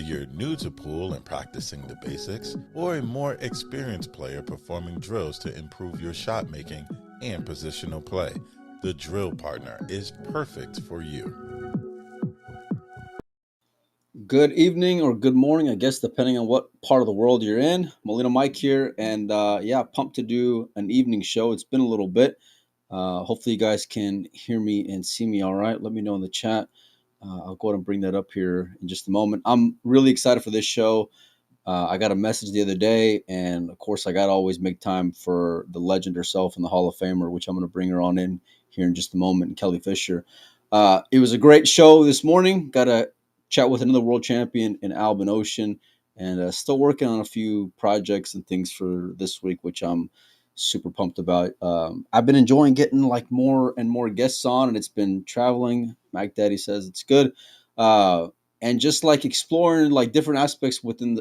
you're new to pool and practicing the basics, or a more experienced player performing drills to improve your shot making and positional play, the Drill Partner is perfect for you. Good evening or good morning, I guess, depending on what part of the world you're in. Molina Mike here, and yeah, pumped to do an evening show. It's been a little bit. Hopefully, you guys can hear me and see me all right. Let me know in the chat. I'll go ahead and bring that up here in just a moment. I'm really excited for this show. I got a message the other day, and of course, I got to always make time for the legend herself and the Hall of Famer, which I'm going to bring her on in here in just a moment, Kelly Fisher. It was a great show this morning. Got to chat with another world champion in Albin Ocean, and still working on a few projects and things for this week, which I'm super pumped about. I've been enjoying getting like more and more guests on, and it's been traveling. Mac Daddy says it's good. And just like exploring like different aspects within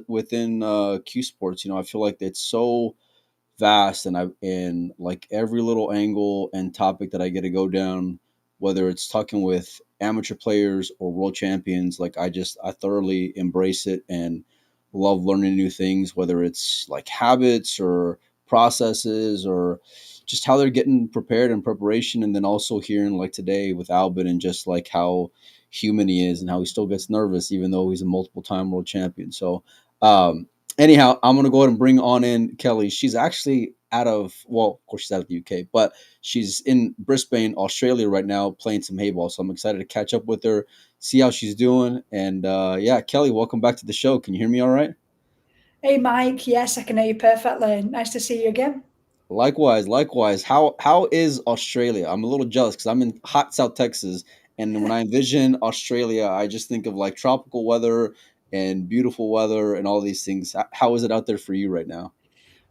Q Sports. I feel like it's so vast, and like every little angle and topic that I get to go down, whether it's talking with amateur players or world champions, like I thoroughly embrace it and love learning new things, whether it's like habits or processes or just how they're getting prepared in preparation. And then also hearing like today with Albin and just like how human he is and how he still gets nervous even though he's a multiple time world champion. So um anyhow, I'm gonna go ahead and bring on in Kelly. She's actually of course, she's out of the UK, but she's in Brisbane, Australia right now playing some hayball. So I'm excited to catch up with her, see how she's doing. And yeah, Kelly, welcome back to the show. Can you hear me all right? Hey, Mike. Yes, I can hear you perfectly. Nice to see you again. Likewise, likewise. How is Australia? I'm a little jealous because I'm in hot South Texas, and when I envision Australia, I just think of like tropical weather and beautiful weather and all these things. How is it out there for you right now?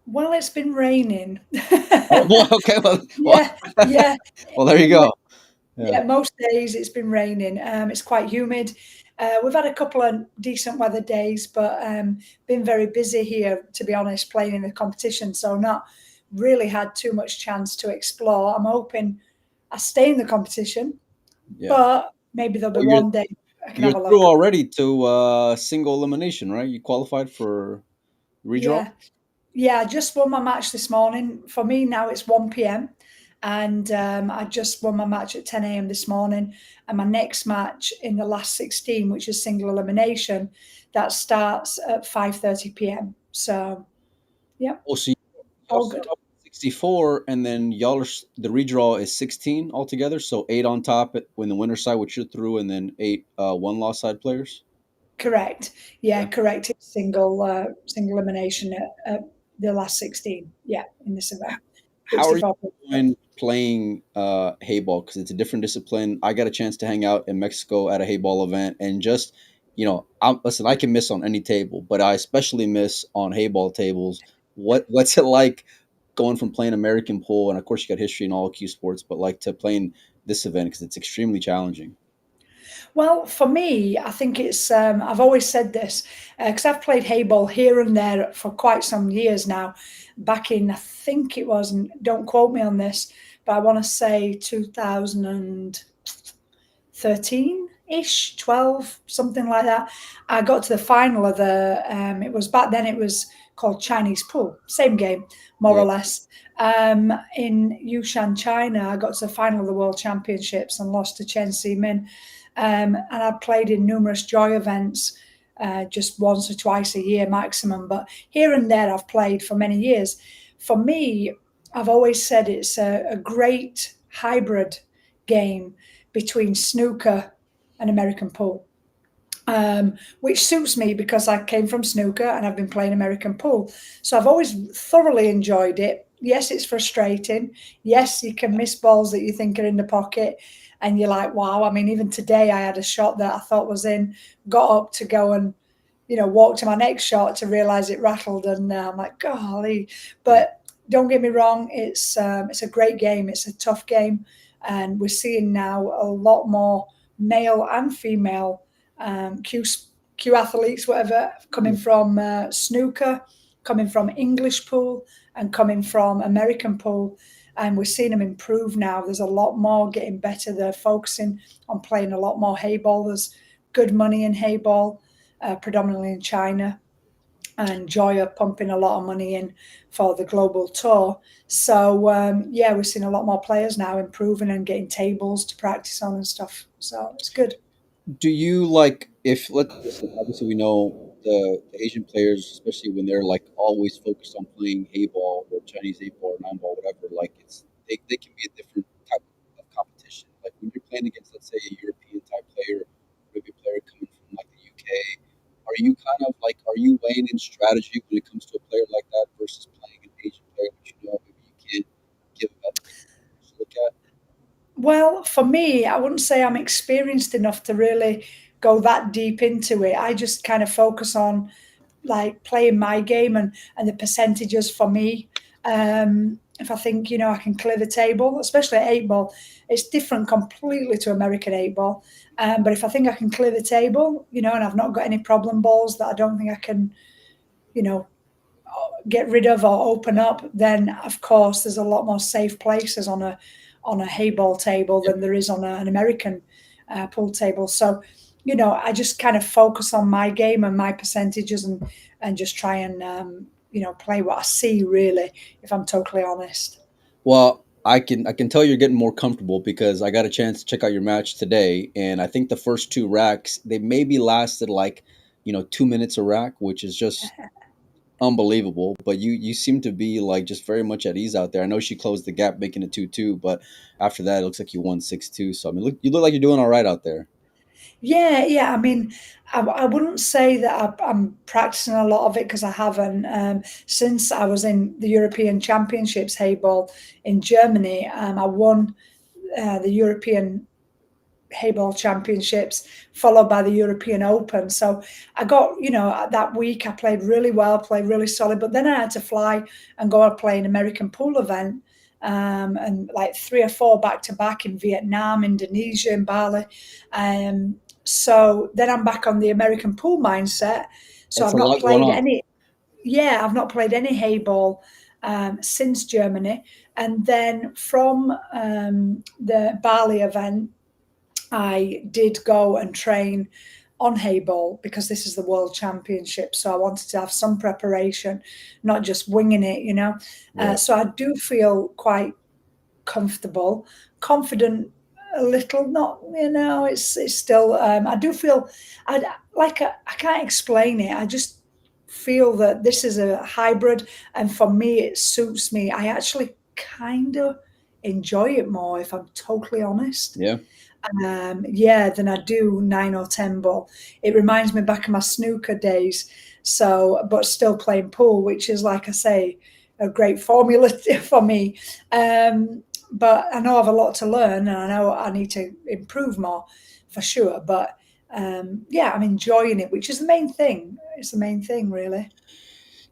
Well, it's been raining. Oh boy, okay, Yeah, yeah, well, there you go. Yeah. yeah. Most days it's been raining. It's quite humid. We've had a couple of decent weather days, but been very busy here, to be honest, playing in the competition. So not really had too much chance to explore. I'm hoping I stay in the competition, Yeah. but maybe there'll be Well, you're one day I can you're have a through look. already to single elimination, right? You qualified for redraw. Yeah, yeah, I just won my match this morning. For me now it's 1 p.m. and I just won my match at 10 a.m. this morning. And my next match in the last 16, which is single elimination, that starts at 5:30 p.m. So, yeah, Oh, so y'all all start good. off with 64, and then the redraw is 16 altogether. So eight on top when the winner side, which you're through, and then eight one loss side players. Correct. Yeah, Yeah. correct. It's single elimination at the last 16. Yeah, in this event. How are you 64. doing playing hayball? Because it's a different discipline. I got a chance to hang out in Mexico at a hayball event, and just listen, I can miss on any table, but I especially miss on hayball tables. What's it like going from playing American pool, and of course you got history in all Q sports, but like to playing this event because it's extremely challenging. Well, for me, I think it's, I've always said this because I've played hayball here and there for quite some years now. Back in, I think it was, and don't quote me on this, but I want to say 2013 ish, 12, something like that. I got to the final of it was back then, it was called Chinese pool, same game, more Yeah. or less. In Yushan, China, I got to the final of the World Championships and lost to Chen Ximin. And I played in numerous joy events, just once or twice a year maximum. But here and there, I've played for many years. For me, I've always said it's a great hybrid game between snooker and American pool, which suits me because I came from snooker and I've been playing American pool. So I've always thoroughly enjoyed it. Yes, it's frustrating. Yes, you can miss balls that you think are in the pocket and you're like, wow. I mean, even today I had a shot that I thought was in, got up to go and, walk to my next shot to realize it rattled. And I'm like, golly. But don't get me wrong, it's a great game. It's a tough game. And we're seeing now a lot more male and female Q athletes, whatever, coming from snooker, coming from English pool, and coming from American pool. And we're seeing them improve now. There's a lot more getting better. They're focusing on playing a lot more hayball. There's good money in hayball. predominantly in China, and Joy are pumping a lot of money in for the global tour. So yeah, we're seeing a lot more players now improving and getting tables to practice on and stuff. So it's good. Do you like, if let's listen, obviously we know the Asian players, especially when they're like always focused on playing A ball or Chinese A ball or nine ball, whatever, like they can be a different type of competition. Like when you're playing against, let's say, a European type player, maybe a player coming from like the UK, are you kind of like, are you weighing in strategy when it comes to a player like that versus playing an Asian player, which you know maybe you can't give a better to look at? Well, for me, I wouldn't say I'm experienced enough to really go that deep into it. I just kind of focus on like playing my game and the percentages for me. If I think I can clear the table, especially at eight ball, it's different completely to American eight ball. But if I think I can clear the table, and I've not got any problem balls that I don't think I can, you know, get rid of or open up, then of course there's a lot more safe places on a hay ball table than there is on an American pool table. So, I just kind of focus on my game and my percentages and just try and play what I see really, if I'm totally honest. Well, I can tell you're getting more comfortable because I got a chance to check out your match today, and I think the first two racks they maybe lasted like 2 minutes a rack, which is just unbelievable. But you seem to be like just very much at ease out there. I know she closed the gap, making it 2-2, but after that, it looks like you won 6-2. So I mean, you look like you're doing all right out there. Yeah. I mean, I wouldn't say that I'm practicing a lot of it because I haven't. Since I was in the European Championships Hayball in Germany, I won the European Hayball Championships, followed by the European Open. So I got, that week I played really well, played really solid, but then I had to fly and go and play an American pool event. And like 3 or 4 back to back in Vietnam, Indonesia, and Bali. So then I'm back on the American pool mindset. So That's I've a not lot going played on. any. Yeah, I've not played any hay ball since Germany. And then from the Bali event, I did go and train on hay ball because this is the World Championship. So I wanted to have some preparation, not just winging it. Right. So I do feel quite comfortable, confident a little, not, it's still, I do feel, I can't explain it. I just feel that this is a hybrid, and for me, it suits me. I actually kind of enjoy it more, if I'm totally honest. Yeah. Yeah, than I do 9 or 10 ball. It reminds me back of my snooker days. So, but still playing pool, which is, like I say, a great formula for me. But I know I have a lot to learn, and I know I need to improve more for sure. But yeah, I'm enjoying it, which is the main thing. It's the main thing, really.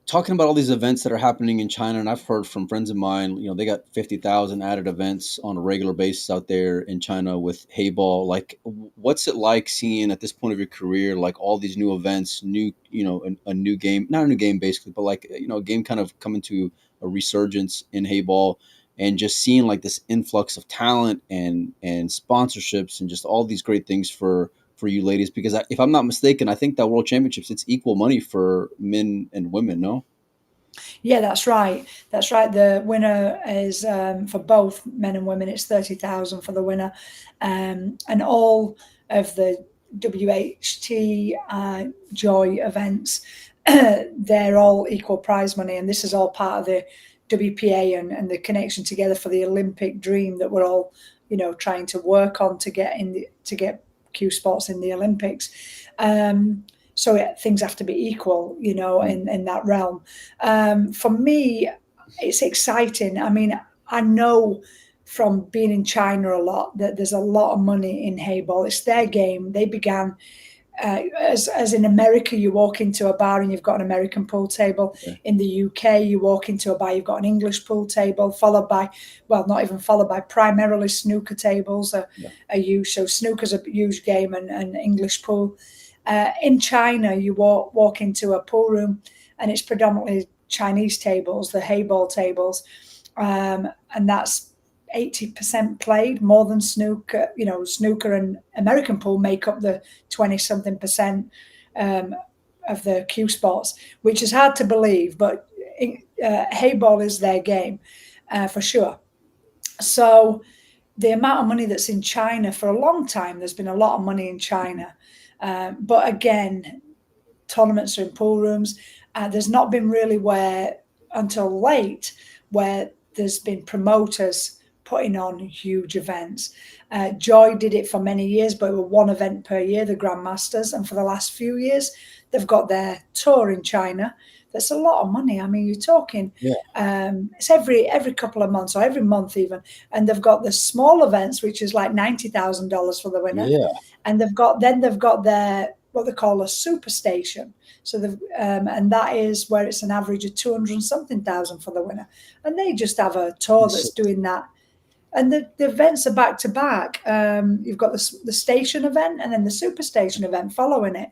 Talking about all these events that are happening in China, and I've heard from friends of mine, they got 50,000 added events on a regular basis out there in China with Hayball. Like, what's it like seeing at this point of your career, like all these new events, a new game, not a new game basically, but like, a game kind of coming to a resurgence in Hayball, and just seeing like this influx of talent and sponsorships and just all these great things for you ladies, because if I'm not mistaken, I think that World Championships, it's equal money for men and women. No. Yeah, that's right. That's right. The winner is for both men and women. It's 30,000 for the winner, and all of the WHT Joy events, they're all equal prize money, and this is all part of the WPA and the connection together for the Olympic dream that we're all, trying to work on to get Q Sports in the Olympics. So things have to be equal, in that realm. For me, it's exciting. I mean, I know from being in China a lot that there's a lot of money in hayball. It's their game. They began as in America, you walk into a bar and you've got an American pool table. Okay. In the UK, you walk into a bar, you've got an English pool table, followed by, well, not even followed by, primarily snooker tables are used. So snooker's a huge game, and English pool. In China, you walk into a pool room and it's predominantly Chinese tables, the hayball tables, and that's 80% played, more than snooker. Snooker and American pool make up the 20-something percent. of the Q Sports, which is hard to believe, but hayball is their game for sure. So the amount of money that's in China for a long time, there's been a lot of money in China. But again, tournaments are in pool rooms. There's not been really until late, where there's been promoters putting on huge events. Joy did it for many years, but it was one event per year, the Grandmasters. And for the last few years, they've got their tour in China. That's a lot of money. I mean, you're talking, it's every couple of months or every month even. And they've got the small events, which is like $90,000 for the winner. Yeah. And they've got their, what they call a super station. So and that is where it's an average of 200 and something thousand for the winner. And they just have a tour that's doing that. And the events are back to back. You've got the station event and then the super station event following it.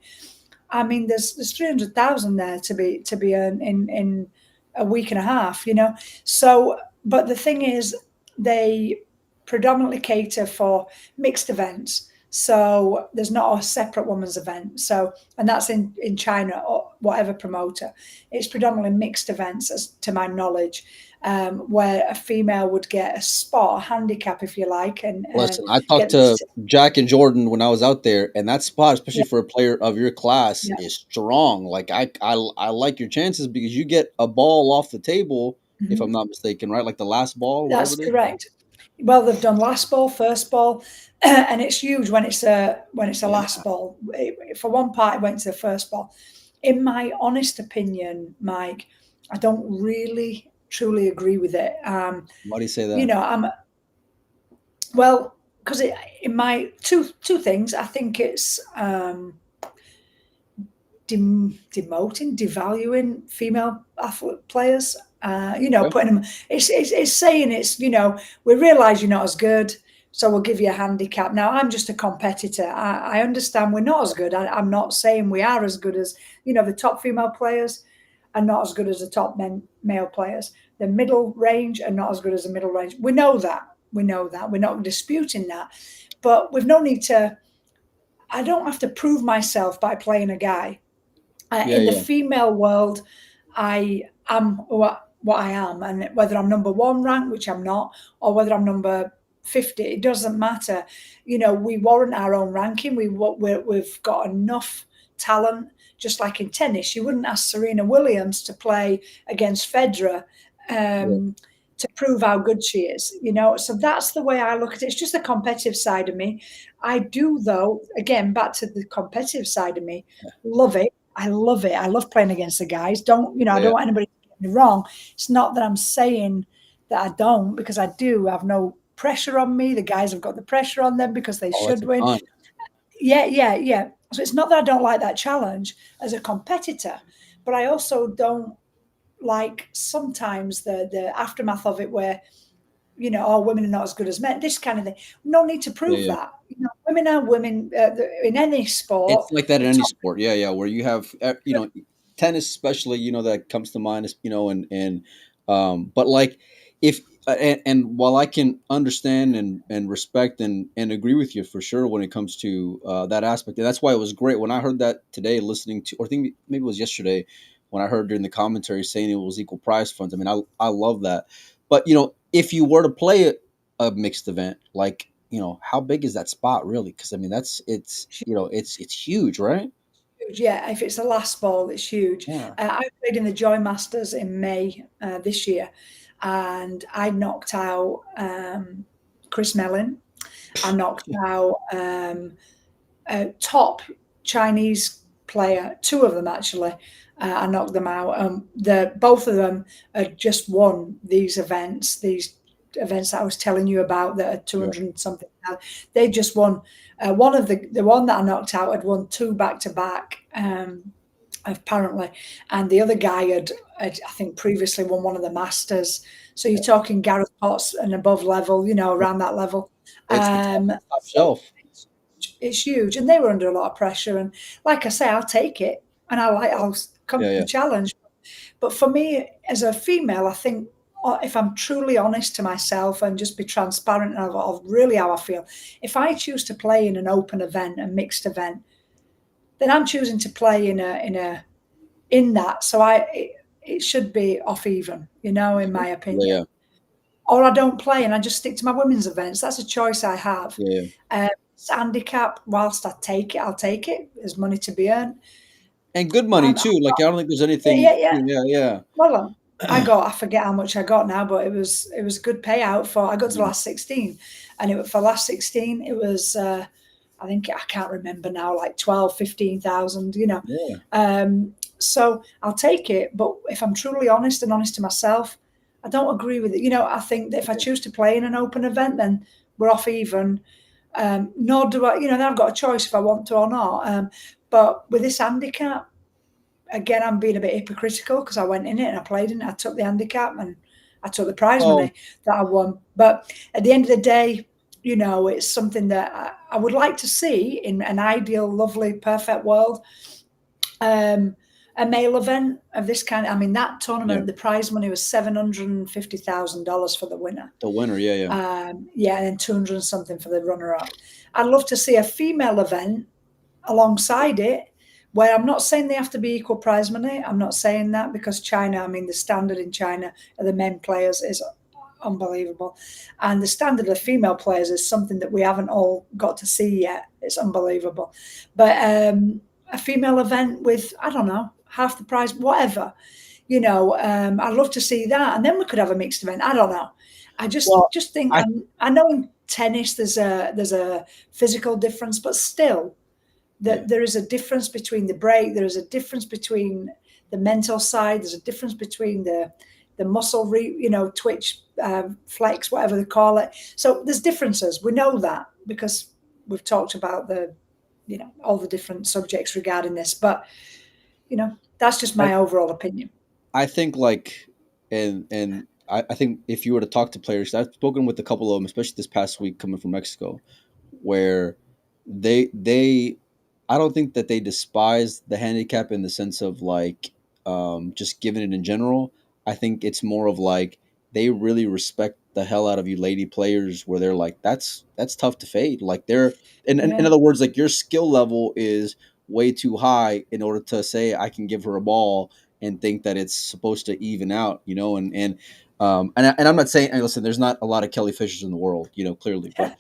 I mean, there's 300,000 there to be earned in a week and a half, you know. So, but the thing is, they predominantly cater for mixed events. So there's not a separate women's event. So, and that's in China or whatever promoter. It's predominantly mixed events, as to my knowledge, where a female would get a spot, a handicap, if you like. And listen, I talked to Jack and Jordan when I was out there, and that spot, especially for a player of your class, is strong. Like I like your chances because you get a ball off the table, if I'm not mistaken, right? Like the last ball. That's correct. Well, they've done last ball, first ball, and it's huge when it's a last ball. For one part, it went to the first ball. In my honest opinion, Mike, I don't really truly agree with it. Why do you say that? You know, because in my two things, I think it's devaluing female athlete players. Putting them. It's saying it's, we realise you're not as good, so we'll give you a handicap. Now, I'm just a competitor. I understand we're not as good. I'm not saying we are as good as, the top female players are not as good as the top male players. The middle range are not as good as the middle range. We know that. We're not disputing that. But we've no need to, I don't have to prove myself by playing a guy. In the female world, I am what I am. And whether I'm number one ranked, which I'm not, or whether I'm number 50, it doesn't matter. We warrant our own ranking. We've got enough talent. Just like in tennis, you wouldn't ask Serena Williams to play against Federer to prove how good she is, So that's the way I look at it. It's just the competitive side of me. I do, though, again, back to the competitive side of me, love it. I love it. I love playing against the guys. I don't want anybody to get me wrong. It's not that I'm saying that I don't, because I do. I have no pressure on me. The guys have got the pressure on them because they should win. Fun. Yeah. So it's not that I don't like that challenge as a competitor, but I also don't like sometimes the aftermath of it where, women are not as good as men, this kind of thing. No need to prove that. Women are women in any sport. It's like that in any sport. Yeah. Where you have, tennis especially, that comes to mind, but like if, and while I can understand and respect and agree with you for sure when it comes to that aspect, and that's why it was great when I heard that today, listening to, or I think maybe it was yesterday when I heard during the commentary saying it was equal prize funds. I mean, I love that. But, if you were to play a mixed event, like, how big is that spot really? Because I mean, it's huge, right? Yeah, if it's the last ball, it's huge. Yeah. I played in the Joy Masters in May this year. And I knocked out Chris Mellin. I knocked out a top Chinese player, two of them actually. I knocked them out. Both of them had just won these events that I was telling you about that are 200 and something. They just won. The one that I knocked out had won two back to back. Apparently, and the other guy had I think previously won one of the Masters. So you're talking Gareth Potts and above level, around that level. Top shelf. It's huge, and they were under a lot of pressure. And like I say, I'll take it, and I'll come to the challenge. But for me, as a female, I think if I'm truly honest to myself and just be transparent of really how I feel, if I choose to play in an open event, a mixed event, then I'm choosing to play in that. So it should be off even, in my opinion. Yeah, Or I don't play and I just stick to my women's events. That's a choice I have. yeah. Handicap, whilst I'll take it. There's money to be earned. And good money I'm too. Like I don't think there's anything. yeah. Yeah. Well, I forget how much I got now, but it was good payout for. I got to the last 16, and for last 16 it was. I think I can't remember now, like 12, 15,000. Yeah. So I'll take it. But if I'm truly honest and honest to myself, I don't agree with it. I think that if I choose to play in an open event, then we're off even. Nor do I. Then I've got a choice if I want to or not. But with this handicap, again, I'm being a bit hypocritical because I went in it and I played in it. I took the handicap and I took the prize money that I won. But at the end of the day, it's something that I would like to see in an ideal, lovely, perfect world. A male event of this kind. I mean, that tournament, the prize money was $750,000 for the winner. The winner, yeah. And then 200 and something for the runner-up. I'd love to see a female event alongside it, where I'm not saying they have to be equal prize money. I'm not saying that because China, the standard in China of the men players is unbelievable. And the standard of the female players is something that we haven't all got to see yet. It's unbelievable. But a female event with, I don't know, half the prize, whatever, I'd love to see that. And then we could have a mixed event. I don't know. I just think, I know in tennis there's a physical difference, but still, there is a difference between the break. There is a difference between the mental side. There's a difference between the muscle, twitch, flex, whatever they call it. So there's differences. We know that because we've talked about all the different subjects regarding this. But, that's just my overall opinion. I think and I think if you were to talk to players, I've spoken with a couple of them, especially this past week coming from Mexico, where they I don't think that they despise the handicap in the sense of just giving it in general. I think it's more of they really respect the hell out of you lady players, where they're like, that's tough to fade. Like in other words, your skill level is way too high in order to say I can give her a ball and think that it's supposed to even out, and I'm not saying, listen, there's not a lot of Kelly Fishers in the world, clearly, but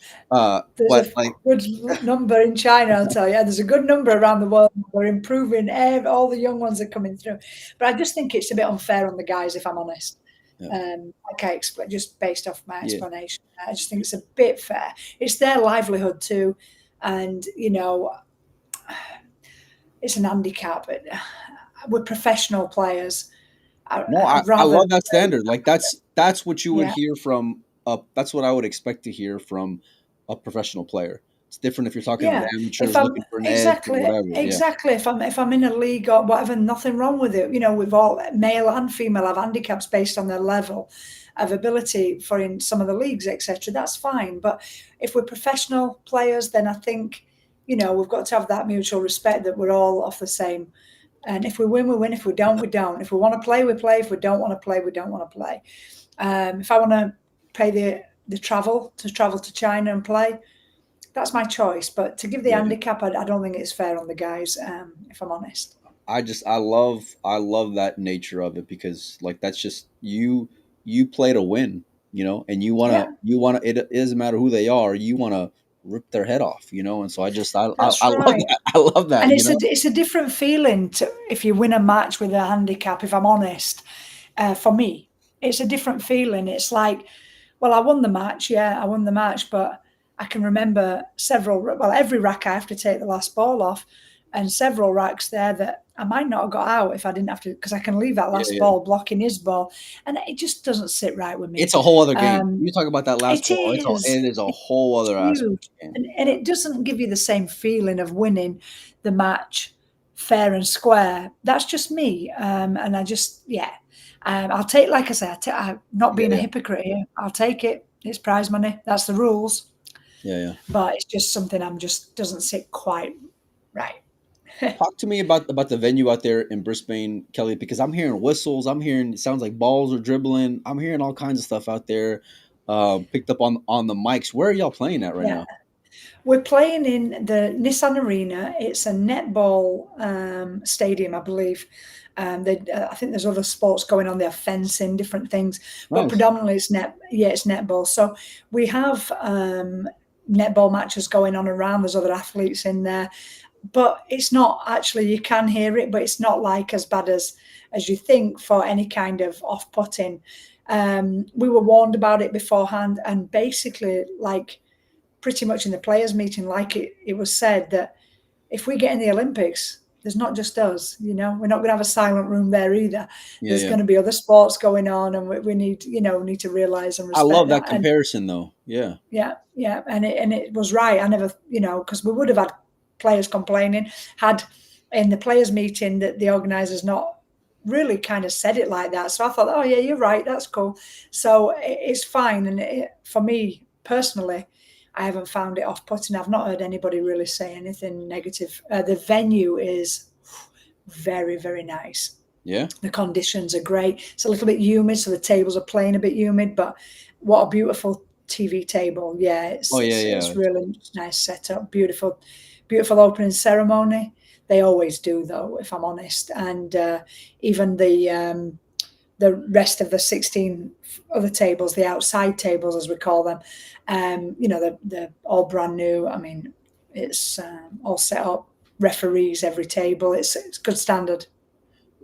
there's a good number in China, I'll tell you. There's a good number around the world. We're improving. All the young ones are coming through, but I just think it's a bit unfair on the guys, if I'm honest. I can't explain, just based off my explanation. I just think it's a bit fair. It's their livelihood too, and it's an handicap. We're professional players. I love that standard. That's what you would hear from. That's what I would expect to hear from a professional player. It's different if you're talking to amateurs looking for an edge or whatever. Exactly. If I'm in a league or whatever, nothing wrong with it. We've all, male and female, have handicaps based on their level of ability for in some of the leagues, etc. That's fine. But if we're professional players, then I think we've got to have that mutual respect that we're all off the same. And if we win, we win. If we don't, we don't. If we want to play, we play. If we don't want to play, we don't want to play. If I want to pay the travel to China and play, that's my choice. But to give the handicap, I don't think it's fair on the guys, if I'm honest. I love that nature of it, because that's just you play to win, and you want to, it doesn't matter who they are. You want to rip their head off, and so I love that. I love that. And it's a different feeling if you win a match with a handicap, if I'm honest. For me, it's a different feeling. It's like, well, I won the match, but I can remember every rack I have to take the last ball off, and several racks there that I might not have got out if I didn't have to, because I can leave that last ball blocking his ball, and it just doesn't sit right with me. It's a whole other game. You talk about that last ball. It is a whole other aspect. And it doesn't give you the same feeling of winning the match fair and square. That's just me. And I just, I'll take, like I say, I'm not being a hypocrite here. I'll take it. It's prize money. That's the rules. Yeah. But it's just something doesn't sit quite right. Talk to me about the venue out there in Brisbane, Kelly, because I'm hearing whistles. I'm hearing, it sounds like balls are dribbling. I'm hearing all kinds of stuff out there, picked up on the mics. Where are y'all playing at right now? We're playing in the Nissan Arena. It's a netball stadium, I believe. I think there's other sports going on there, fencing, different things, but Nice. predominantly it's netball. So we have netball matches going on around. There's other athletes in there, but it's not actually. You can hear it, but it's not like as bad as you think for any kind of off-putting. We were warned about it beforehand, and basically, like pretty much in the players' meeting, like it was said that if we get in the Olympics, there's not just us, we're not going to have a silent room there either. Yeah, There's yeah. going to be other sports going on, and we need, we need to realize and I respect love that that. And comparison, though. Yeah. yeah, and it was right. I never, because we would have had players complaining in the players' meeting that the organisers not really kind of said it like that. So I thought, oh yeah, you're right, that's cool. So it's fine, and for me personally, I haven't found it off-putting. I've not heard anybody really say anything negative. The venue is very, very nice. Yeah. The conditions are great. It's a little bit humid, so the tables are playing a bit humid, but what a beautiful TV table. Yeah, it's really nice setup. Beautiful opening ceremony. They always do, though, if I'm honest. And even the rest of the 16 other tables, the outside tables, as we call them, they're all brand new. I mean, it's all set up, referees every table. It's good standard,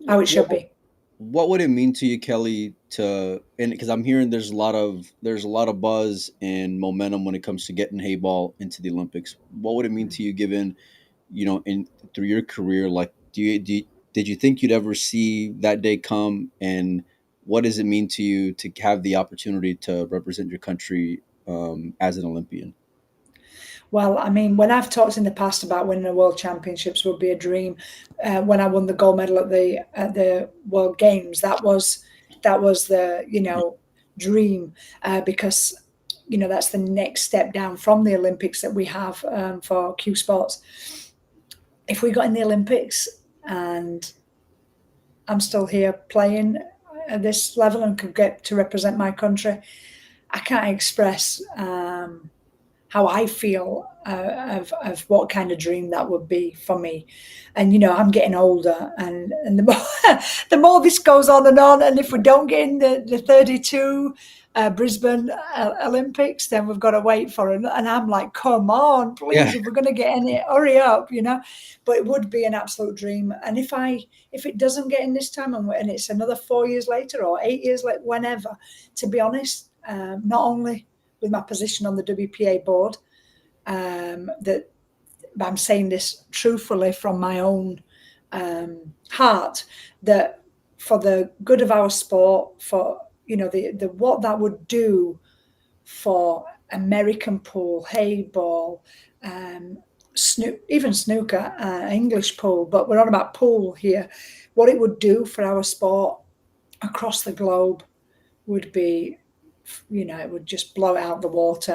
how it should be. What would it mean to you, Kelly, and because I'm hearing there's a lot of buzz and momentum when it comes to getting Hayball into the Olympics. What would it mean to you, given, through your career, like, did you think you'd ever see that day come, and what does it mean to you to have the opportunity to represent your country as an Olympian? Well, I mean, when I've talked in the past about winning the World Championships would be a dream. When I won the gold medal at the World Games, that was the dream, because that's the next step down from the Olympics that we have for Q Sports. If we got in the Olympics and I'm still here playing at this level and could get to represent my country, I can't express how I feel of what kind of dream that would be for me. And I'm getting older, and the more the more this goes on, and if we don't get in the 32 Brisbane Olympics, then we've got to wait for it. And I'm like, come on, please, if we're going to get in it, hurry up, But it would be an absolute dream. And if it doesn't get in this time, and it's another 4 years later or 8 years later, whenever, to be honest, not only with my position on the WPA board, that I'm saying this truthfully from my own heart, that for the good of our sport, for the what that would do for American pool, Hayball, even snooker, English pool, but we're on about pool here. What it would do for our sport across the globe would be, it would just blow it out the water,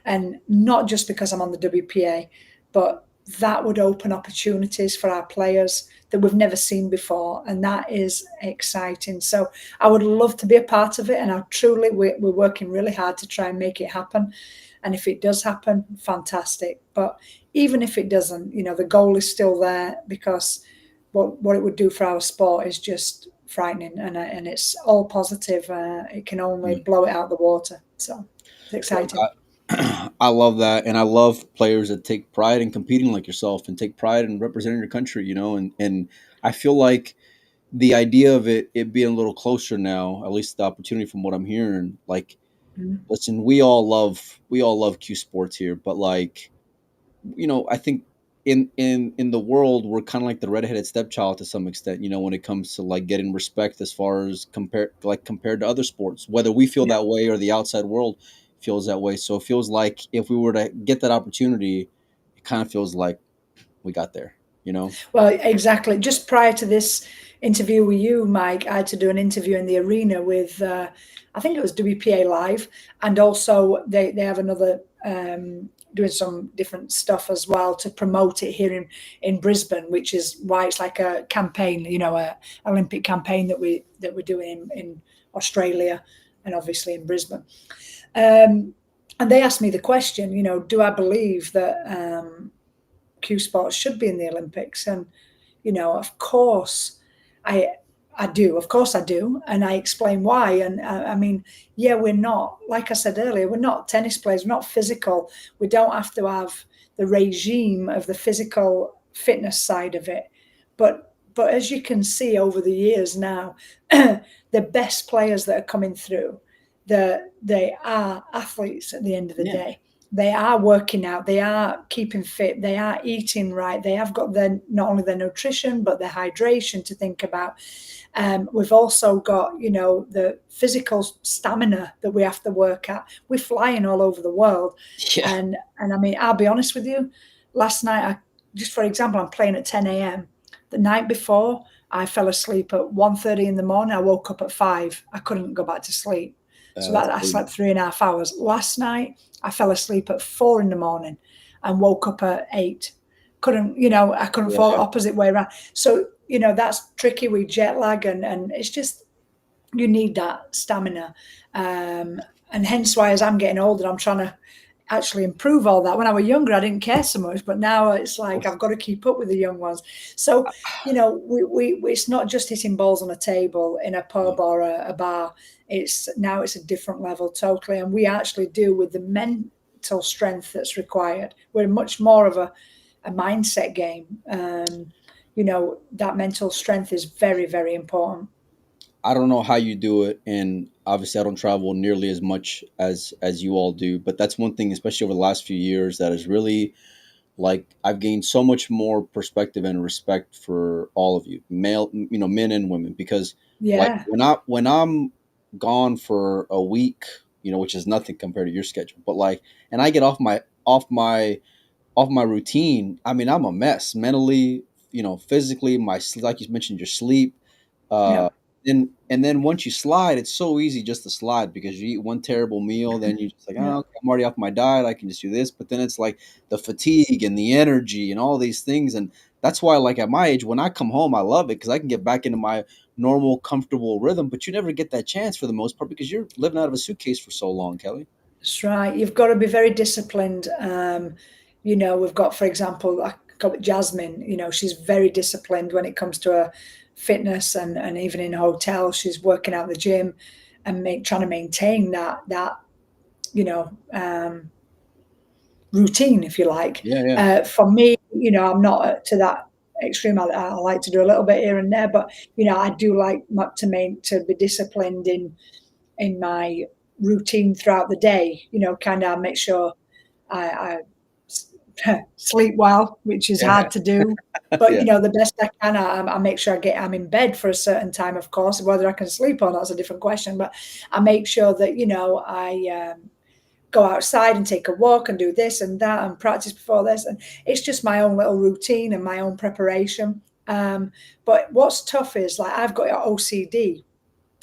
and not just because I'm on the WPA, but that would open opportunities for our players that we've never seen before, and that is exciting. So I would love to be a part of it, and we're working really hard to try and make it happen. And if it does happen, fantastic. But even if it doesn't, the goal is still there, because what it would do for our sport is just frightening, and it's all positive. It can only blow it out the water. So it's exciting. I love that, and I love players that take pride in competing like yourself and take pride in representing your country. And I feel like the idea of it being a little closer now, at least the opportunity from what I'm hearing. Like, listen, we all love Q Sports here, but like, I think in the world, we're kind of like the redheaded stepchild to some extent, when it comes to like getting respect as far as compared to other sports, whether we feel that way or the outside world feels that way. So it feels like if we were to get that opportunity, it kind of feels like we got there, Well, exactly. Just prior to this interview with you, Mike, I had to do an interview in the arena with, I think it was WPA Live, and also they have another doing some different stuff as well to promote it here in Brisbane, which is why it's like a campaign, a Olympic campaign that we're doing in Australia and obviously in Brisbane. And they asked me the question, do I believe that Q Sports should be in the Olympics? And of course, I I do. Of course, I do, and I explain why. And I mean, yeah, we're not, like I said earlier, we're not tennis players. We're not physical. We don't have to have the regime of the physical fitness side of it. But as you can see over the years now, the best players that are coming through, they are athletes at the end of the Yeah. day. They are working out, they are keeping fit, they are eating right, they have got not only their nutrition but their hydration to think about. We've also got, the physical stamina that we have to work at. We're flying all over the world, Yeah. and I mean, I'll be honest with you. Last night, just for example, I'm playing at 10 a.m. The night before, I fell asleep at 1:30 in the morning. I woke up at 5. I couldn't go back to sleep. So That's that I crazy. slept 3.5 hours. Last night, I fell asleep at 4 in the morning and woke up at 8. I couldn't fall Yeah. opposite way around. So, that's tricky with jet lag, and it's just, you need that stamina. And hence why, as I'm getting older, I'm trying to actually improve all that. When I was younger, I didn't care so much, but now it's like I've got to keep up with the young ones. So, we it's not just hitting balls on a table in a pub or a bar. It's a different level totally, and we actually do with the mental strength that's required. We're much more of a mindset game. That mental strength is very, very important. I don't know how you do it, and obviously I don't travel nearly as much as you all do. But that's one thing, especially over the last few years, that is really like I've gained so much more perspective and respect for all of you, male, men and women, because like Yeah. when I'm gone for a week, which is nothing compared to your schedule, but like, and I get off my routine. I mean, I'm a mess mentally, physically. Like you mentioned, your sleep. Yeah. Uh, and then once you slide, it's so easy just to slide because you eat one terrible meal, then you're just like, Yeah. oh, okay, I'm already off my diet. I can just do this. But then it's like the fatigue and the energy and all these things, and that's why, like at my age, when I come home, I love it because I can get back into my normal, comfortable rhythm. But you never get that chance for the most part because you're living out of a suitcase for so long, Kelly. That's right. You've got to be very disciplined. We've got, for example, I got Jasmine. She's very disciplined when it comes to her fitness, and even in a hotel, she's working out the gym and trying to maintain that you know um, routine, if you like. Yeah, yeah, For me, I'm not to that extreme. I like to do a little bit here and there, but I do like to be disciplined in my routine throughout the day. Kind of make sure I sleep well, which is yeah, hard to do. But yeah. the best I can, I make sure I'm in bed for a certain time. Of course, whether I can sleep or not is a different question. But I make sure that I go outside and take a walk and do this and that and practice before this, and it's just my own little routine and my own preparation. But what's tough is, like, I've got OCD,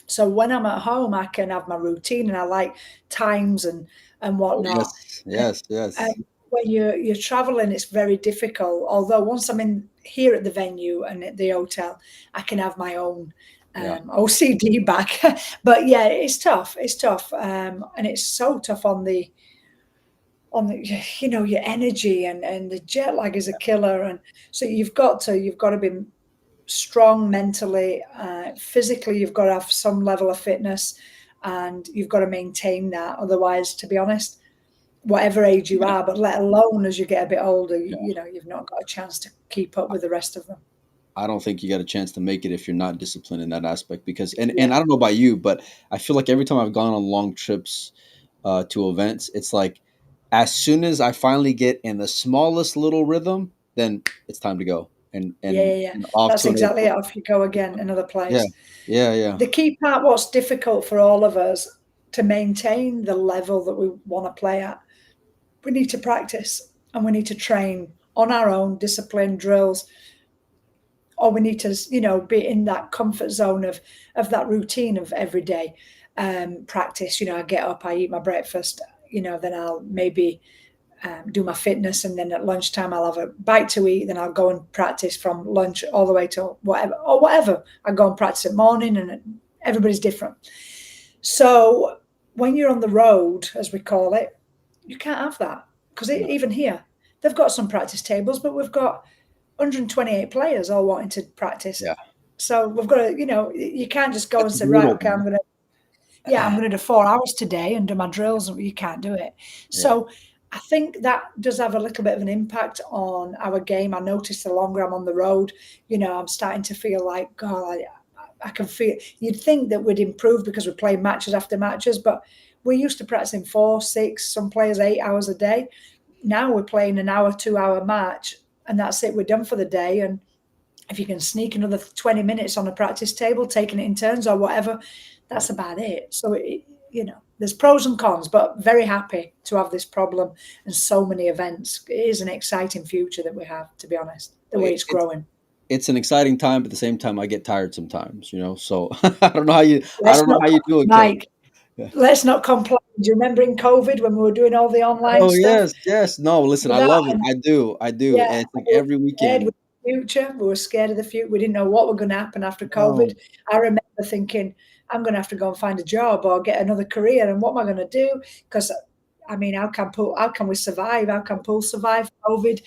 so when I'm at home, I can have my routine, and I like times and Oh whatnot. yes, yes, yes. When you're traveling, it's very difficult. Although once I'm in here at the venue and at the hotel, I can have my own Yeah. OCD back. But yeah, it's tough. It's tough, and it's so tough on the your energy, and the jet lag is a killer. And so you've got to be strong mentally, physically. You've got to have some level of fitness, and you've got to maintain that. Otherwise, to be honest, whatever age you Yeah. are, but let alone as you get a bit older, Yeah. you've not got a chance to keep up with the rest of them. I don't think you got a chance to make it if you're not disciplined in that aspect because Yeah. and I don't know about you, but I feel like every time I've gone on long trips to events, it's like as soon as I finally get in the smallest little rhythm, then it's time to go and Yeah, and, yeah, yeah. and off That's to another exactly place. it. Off you go again, another Yeah, place. yeah, yeah, The key part, what's difficult for all of us to maintain the level that we want to play at, we need to practice, and we need to train on our own, discipline drills, or we need to, be in that comfort zone of that routine of every day practice. I get up, I eat my breakfast, then I'll maybe do my fitness, and then at lunchtime I'll have a bite to eat. Then I'll go and practice from lunch all the way to whatever. I go and practice at morning, and everybody's different. So when you're on the road, as we call it, You can't have that because even here, they've got some practice tables, but we've got 128 players all wanting to practice. Yeah. So we've got to, you can't just go That's and say, brutal, right, okay, man. I'm going to do 4 hours today and do my drills. You can't do it. So I think that does have a little bit of an impact on our game. I notice the longer I'm on the road, I'm starting to feel like, God, I can feel, you'd think that we'd improve because we're playing matches after matches, but we're used to practicing 4, 6, some players 8 hours a day. Now we're playing an hour, 2-hour match, and that's it. We're done for the day. And if you can sneak another 20 minutes on a practice table, taking it in turns or whatever, that's about it. So, there's pros and cons, but very happy to have this problem and so many events. It is an exciting future that we have, to be honest, the way it's growing. It's an exciting time, but at the same time, I get tired sometimes, so I don't know how you do it, Mike. Let's not complain. Do you remember in COVID when we were doing all the online stuff? Yes. No, listen, I love it. I do. Yeah, and it's like every weekend. Future. We were scared of the future. We didn't know what was going to happen after COVID. I remember thinking, I'm going to have to go and find a job or get another career. And what am I going to do? Because, how can we survive? How can Poole survive COVID?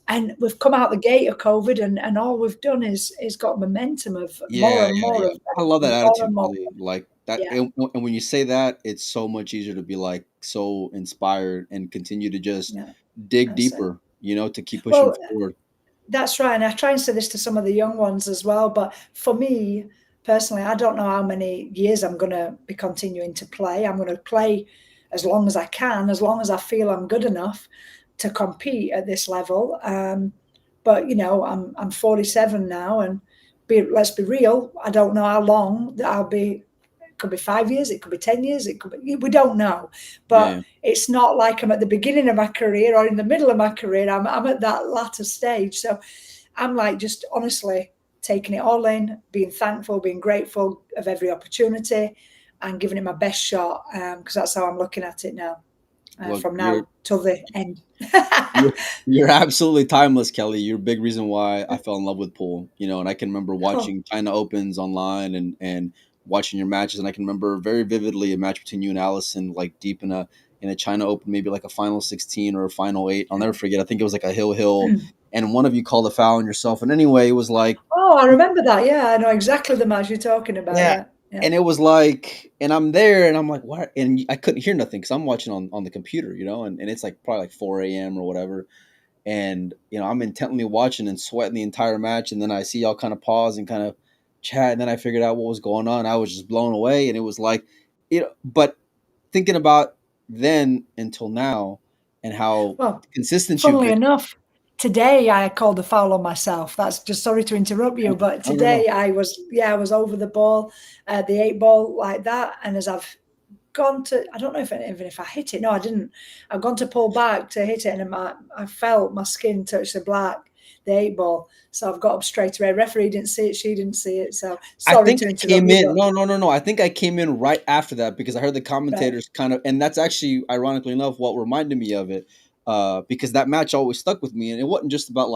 And we've come out the gate of COVID, and all we've done is got momentum of more and more. I love that attitude. Like that, and when you say that, it's so much easier to be like so inspired and continue to just dig deeper, to keep pushing forward. That's right. And I try and say this to some of the young ones as well. But for me personally, I don't know how many years I'm going to be continuing to play. I'm going to play as long as I can, as long as I feel I'm good enough to compete at this level. But, I'm 47 now, and let's be real. I don't know how long that I'll be. It could be 5 years. It could be 10 years. We don't know. But it's not like I'm at the beginning of my career or in the middle of my career. I'm at that latter stage. So I'm like just honestly taking it all in, being thankful, being grateful of every opportunity and giving it my best shot, because that's how I'm looking at it now. From now till the end. You're absolutely timeless, Kelly. You're a big reason why I fell in love with pool, and I can remember watching China Opens online and watching your matches. And I can remember very vividly a match between you and Allison, like deep in a China Open, maybe like a final 16 or a final 8. I'll never forget. I think it was like a hill. And one of you called a foul on yourself. And anyway, it was like, oh, I remember that. Yeah, I know exactly the match you're talking about. Yeah. And it was like, and I'm there and I'm like, what? And I couldn't hear nothing because I'm watching on the computer, and it's like probably like 4 a.m. or whatever. And, I'm intently watching and sweating the entire match. And then I see y'all kind of pause and kind of chat. And then I figured out what was going on. I was just blown away. And it was like, but thinking about then until now and how consistent you've been. Funnily enough, today I called a foul on myself. That's just, sorry to interrupt you, but today I was over the ball, the 8 ball like that. And as I've gone to, I don't know even if I hit it. No, I didn't. I've gone to pull back to hit it, and I felt my skin touch the 8 ball. So I've got up straight away. Referee didn't see it. She didn't see it. So sorry to interrupt you. No. I think I came in right after that because I heard the commentators kind of, and that's actually ironically enough what reminded me of it. Because that match always stuck with me, and it wasn't just about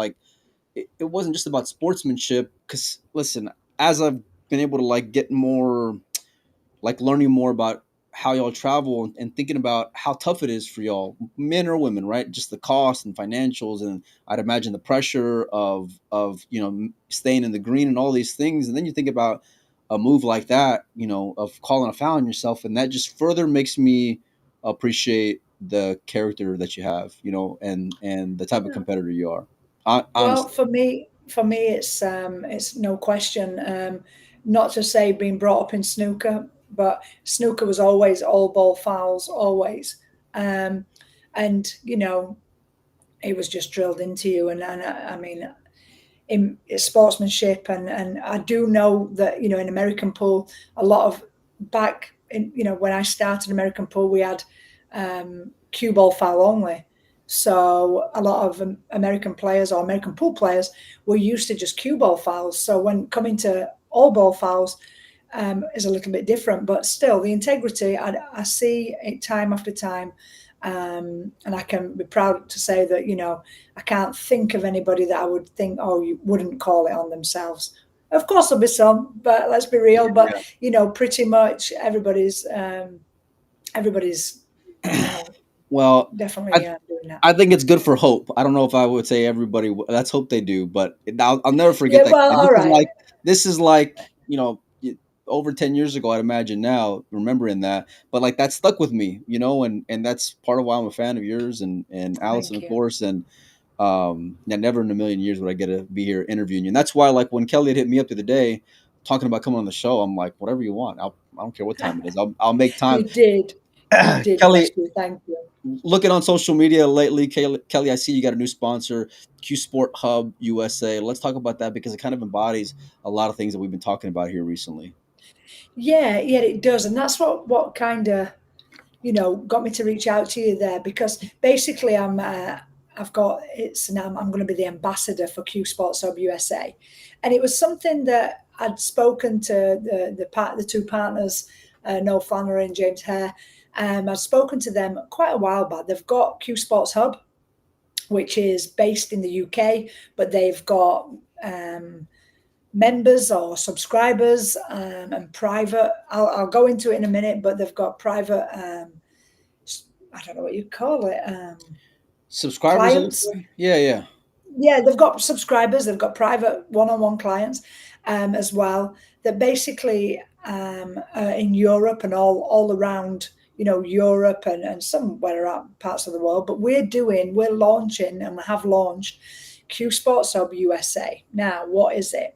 it wasn't just about sportsmanship. Because listen, as I've been able to get more, learning more about how y'all travel and thinking about how tough it is for y'all, men or women, right? Just the cost and financials, and I'd imagine the pressure of staying in the green and all these things, and then you think about a move like that, of calling a foul on yourself, and that just further makes me appreciate the character that you have, and the type of competitor you are. Well, for me, it's no question. Not to say being brought up in snooker, but snooker was always all ball fouls, always, and it was just drilled into you. And I mean, in sportsmanship, and I do know that in American pool, a lot of back in when I started American pool, we had cue ball foul only. So a lot of American players or American pool players were used to just cue ball fouls. So when coming to all ball fouls is a little bit different, but still the integrity, I see it time after time. And I can be proud to say that, I can't think of anybody that I would think, oh, you wouldn't call it on themselves. Of course there'll be some, but let's be real. But, pretty much everybody's Well, definitely I doing that. I think it's good for hope. I don't know if I would say everybody. Let's hope they do, but I'll never forget Yeah, that. well, all right. This is like over 10 years ago. I'd imagine now remembering that, but like that stuck with me, and that's part of why I'm a fan of yours and Allison, Thank of you. course, and yeah, never in a million years would I get to be here interviewing you. And that's why, like, when Kelly had hit me up the other day talking about coming on the show, I'm like, whatever you want. I don't care what time it is. I'll make time. You did. You did, bless Kelly, you. Thank you. looking on social media lately, Kelly, I see you got a new sponsor, Q Sport Hub USA. Let's talk about that because it kind of embodies a lot of things that we've been talking about here recently. Yeah, it does. And that's what kind of, got me to reach out to you there, because basically I've got it's now I'm going to be the ambassador for Q Sports Hub USA, and it was something that I'd spoken to the two partners, Noel Flannery and James Hare. I'd spoken to them quite a while back. They've got Q Sports Hub, which is based in the UK, but they've got members or subscribers and private. I'll go into it in a minute, but they've got private. I don't know what you call it. Subscribers, Clients. yeah. Yeah, they've got subscribers. They've got private one-on-one clients as well. That basically in Europe and all around, Europe and somewhere around parts of the world. But we're launching and have launched Q Sports Hub USA. Now, what is it?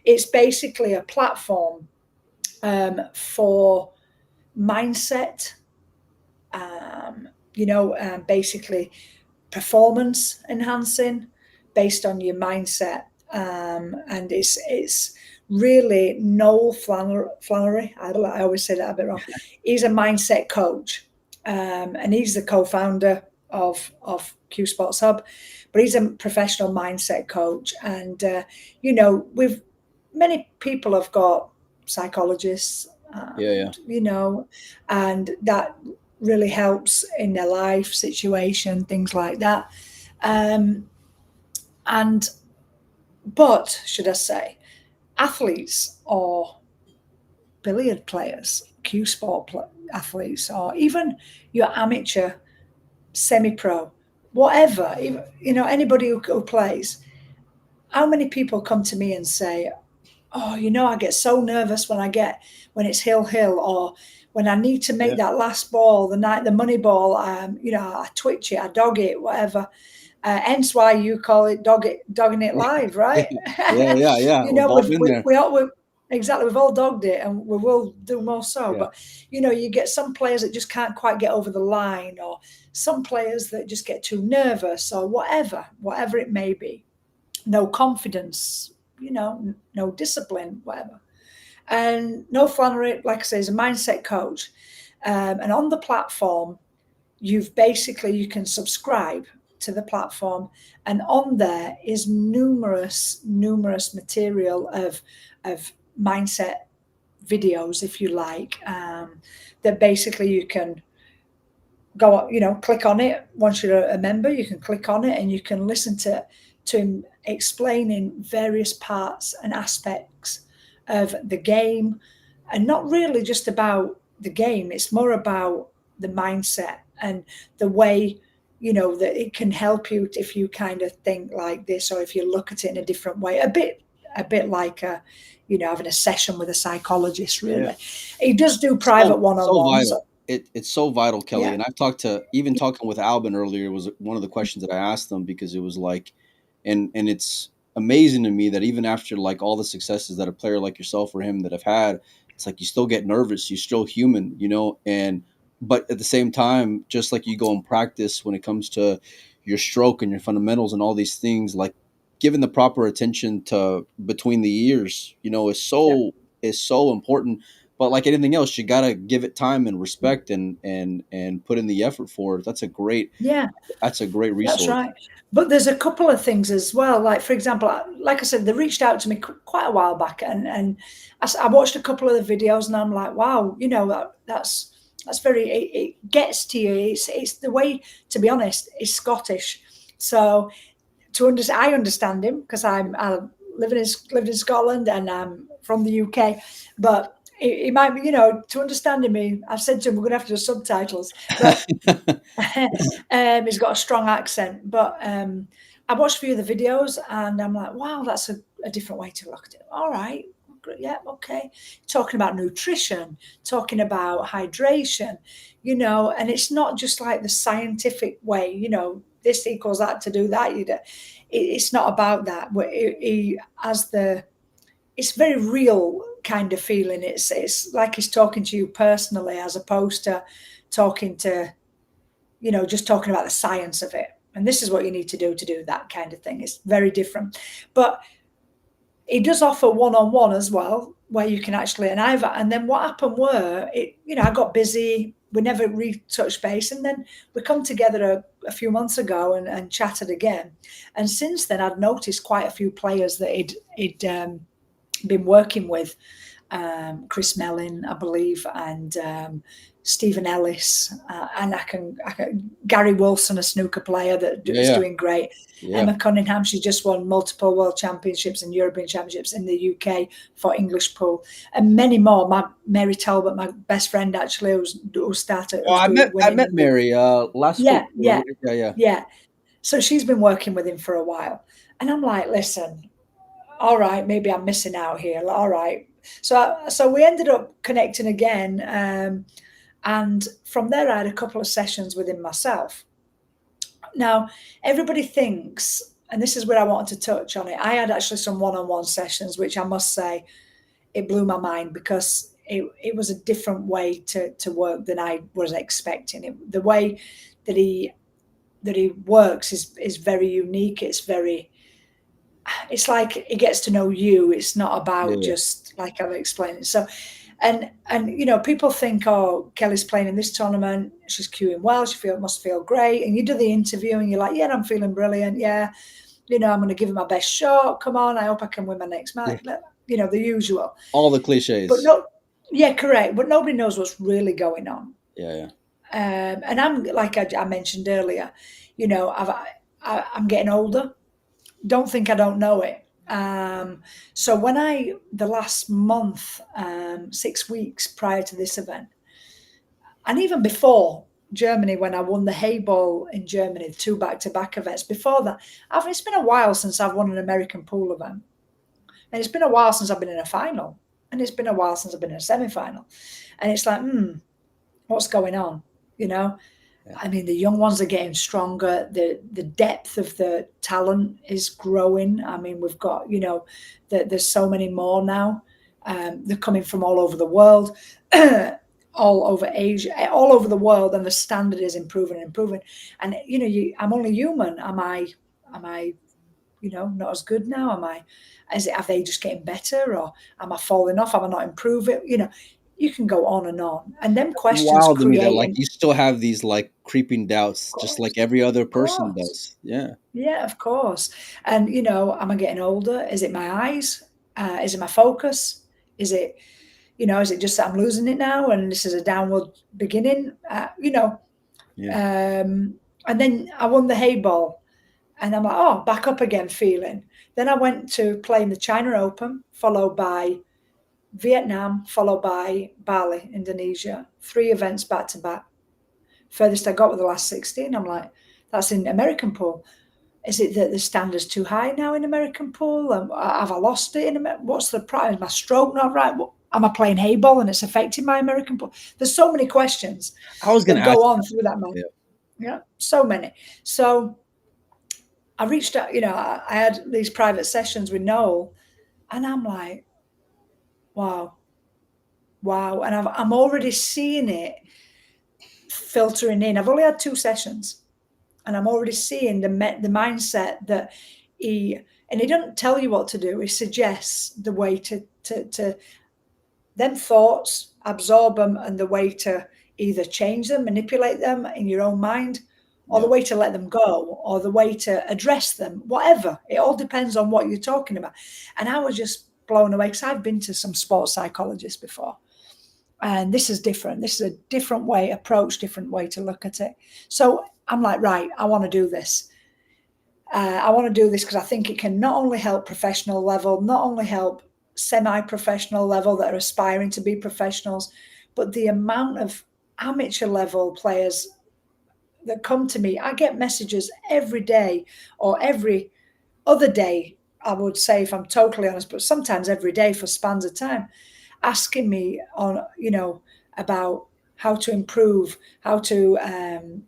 It's basically a platform for mindset, basically performance enhancing based on your mindset. And it's really Noel Flannery. I always say that a bit wrong. He's a mindset coach, and he's the co-founder of Q Sports Hub, but he's a professional mindset coach. And many people have got psychologists, and that really helps in their life situation, things like that. But should I say, athletes or billiard players, Q Sport athletes, or even your amateur, semi-pro, whatever, anybody who plays. How many people come to me and say, "Oh, I get so nervous when it's hill, or when I need to make that last ball, the money ball, I twitch it, I dog it, whatever." Hence why you call it dogging it live, right? Yeah. We've all been there. Exactly, we've all dogged it, and we will do more so. Yeah. But you get some players that just can't quite get over the line, or some players that just get too nervous, or whatever it may be. No confidence, no discipline, whatever. And Noel Flannery, like I say, is a mindset coach. And on the platform, you can subscribe to the platform, and on there is numerous material of mindset videos, if you like, that basically you can go, click on it. Once you're a member, you can click on it and you can listen to him explaining various parts and aspects of the game, and not really just about the game. It's more about the mindset and the way, that it can help you if you kind of think like this, or if you look at it in a different way, a bit like having a session with a psychologist, really. Yeah. He does do private one-on-ones. So it's so vital, Kelly. Yeah. And I've talking with Albin earlier, was one of the questions that I asked them, because it was like, and it's amazing to me that even after like all the successes that a player like yourself or him that have had, it's like you still get nervous, you're still human, but at the same time, just like you go and practice when it comes to your stroke and your fundamentals and all these things, like giving the proper attention to between the ears, is so important. But like anything else, you gotta give it time and respect and put in the effort for it. That's a great resource. That's right. But there's a couple of things as well. Like, for example, like I said, they reached out to me quite a while back, and I watched a couple of the videos, and I'm like, wow, that's very, it gets to you. It's the way, to be honest, is Scottish. So I understand him because I lived in Scotland and I'm from the UK, but he might be, to understand him, I've said to him, we're going to have to do subtitles. But he's got a strong accent. But I watched a few of the videos and I'm like, wow, that's a different way to look at it. All right. Yeah, okay. Talking about nutrition, talking about hydration, and it's not just like the scientific way, this equals that to do that. It's not about that. But it's very real kind of feeling. It's like he's talking to you personally, as opposed to talking to, just talking about the science of it. And this is what you need to do that kind of thing. It's very different. But he does offer one-on-one as well, where you can actually, and then what happened were, I got busy, we never retouched base, and then we come together a few months ago and chatted again. And since then, I'd noticed quite a few players that he'd been working with, Chris Mellin, I believe, and Stephen Ellis, and Gary Wilson, a snooker player that is doing great. Yeah. Emma Cunningham, she just won multiple world championships and European championships in the UK for English pool, and many more. Mary Talbot, my best friend, actually, who started. Oh, I met Mary last week. Yeah. So she's been working with him for a while, and I'm like, listen, all right, maybe I'm missing out here. All right. So we ended up connecting again. And from there, I had a couple of sessions with him myself. Now, everybody thinks, and this is where I wanted to touch on it, I had actually some one-on-one sessions, which I must say, it blew my mind, because it was a different way to work than I was expecting. The way that he works is very unique. It's like it gets to know you. It's not about just like I've explained. So, and people think, oh, Kelly's playing in this tournament, she's queuing well, must feel great. And you do the interview and you're like, yeah, I'm feeling brilliant. Yeah. I'm going to give it my best shot. Come on. I hope I can win my next match. Yeah. The usual. All the cliches. But correct. But nobody knows what's really going on. Yeah. And I'm, like I mentioned earlier, I'm getting older. Don't think I don't know it. So when the last month, 6 weeks prior to this event, and even before Germany, when I won the Hay Ball in Germany, 2 back-to-back events, before that, it's been a while since I've won an American pool event. And it's been a while since I've been in a final. And it's been a while since I've been in a semi-final. And it's like, what's going on? Yeah. I mean, the young ones are getting stronger. The depth of the talent is growing. I mean, we've got, there's so many more now. They're coming from all over the world, all over Asia, all over the world, and the standard is improving and improving. And I'm only human. Am I not as good now? Are they just getting better, or am I falling off? Am I not improving? You can go on, and them questions. Wow, to me that like you still have these like creeping doubts, just like every other person does. Yeah, of course. And am I getting older? Is it my eyes? Is it my focus? Is it, is it just that I'm losing it now and this is a downward beginning? And then I won the Hay Ball, and I'm like, oh, back up again feeling. Then I went to play in the China Open, followed by Vietnam, followed by Bali, Indonesia, 3 events back to back. Furthest I got with the last 16. I'm like, that's in American pool. Is it that the standard's too high now in American pool? Have I lost it? What's the price? Is my stroke not right? Am I playing Hay Ball and it's affecting my American pool? There's so many questions. I was going to go on through that, man. Yeah, so many. So I reached out. I had these private sessions with Noel, and I'm like, wow. And I'm already seeing it filtering in. I've only had 2 sessions, and I'm already seeing the mindset that he doesn't tell you what to do. He suggests the way to them thoughts, absorb them, and the way to either change them, manipulate them in your own mind, or the way to let them go, or the way to address them, whatever. It all depends on what you're talking about. And I was just blown away, because I've been to some sports psychologists before, and this is different. This is a different approach, different way to look at it. So I'm like, right, I want to do this. I want to do this because I think it can not only help professional level, not only help semi-professional level that are aspiring to be professionals, but the amount of amateur level players that come to me, I get messages every day or every other day, I would say, if I'm totally honest, but sometimes every day for spans of time, asking me on, about how to improve, how to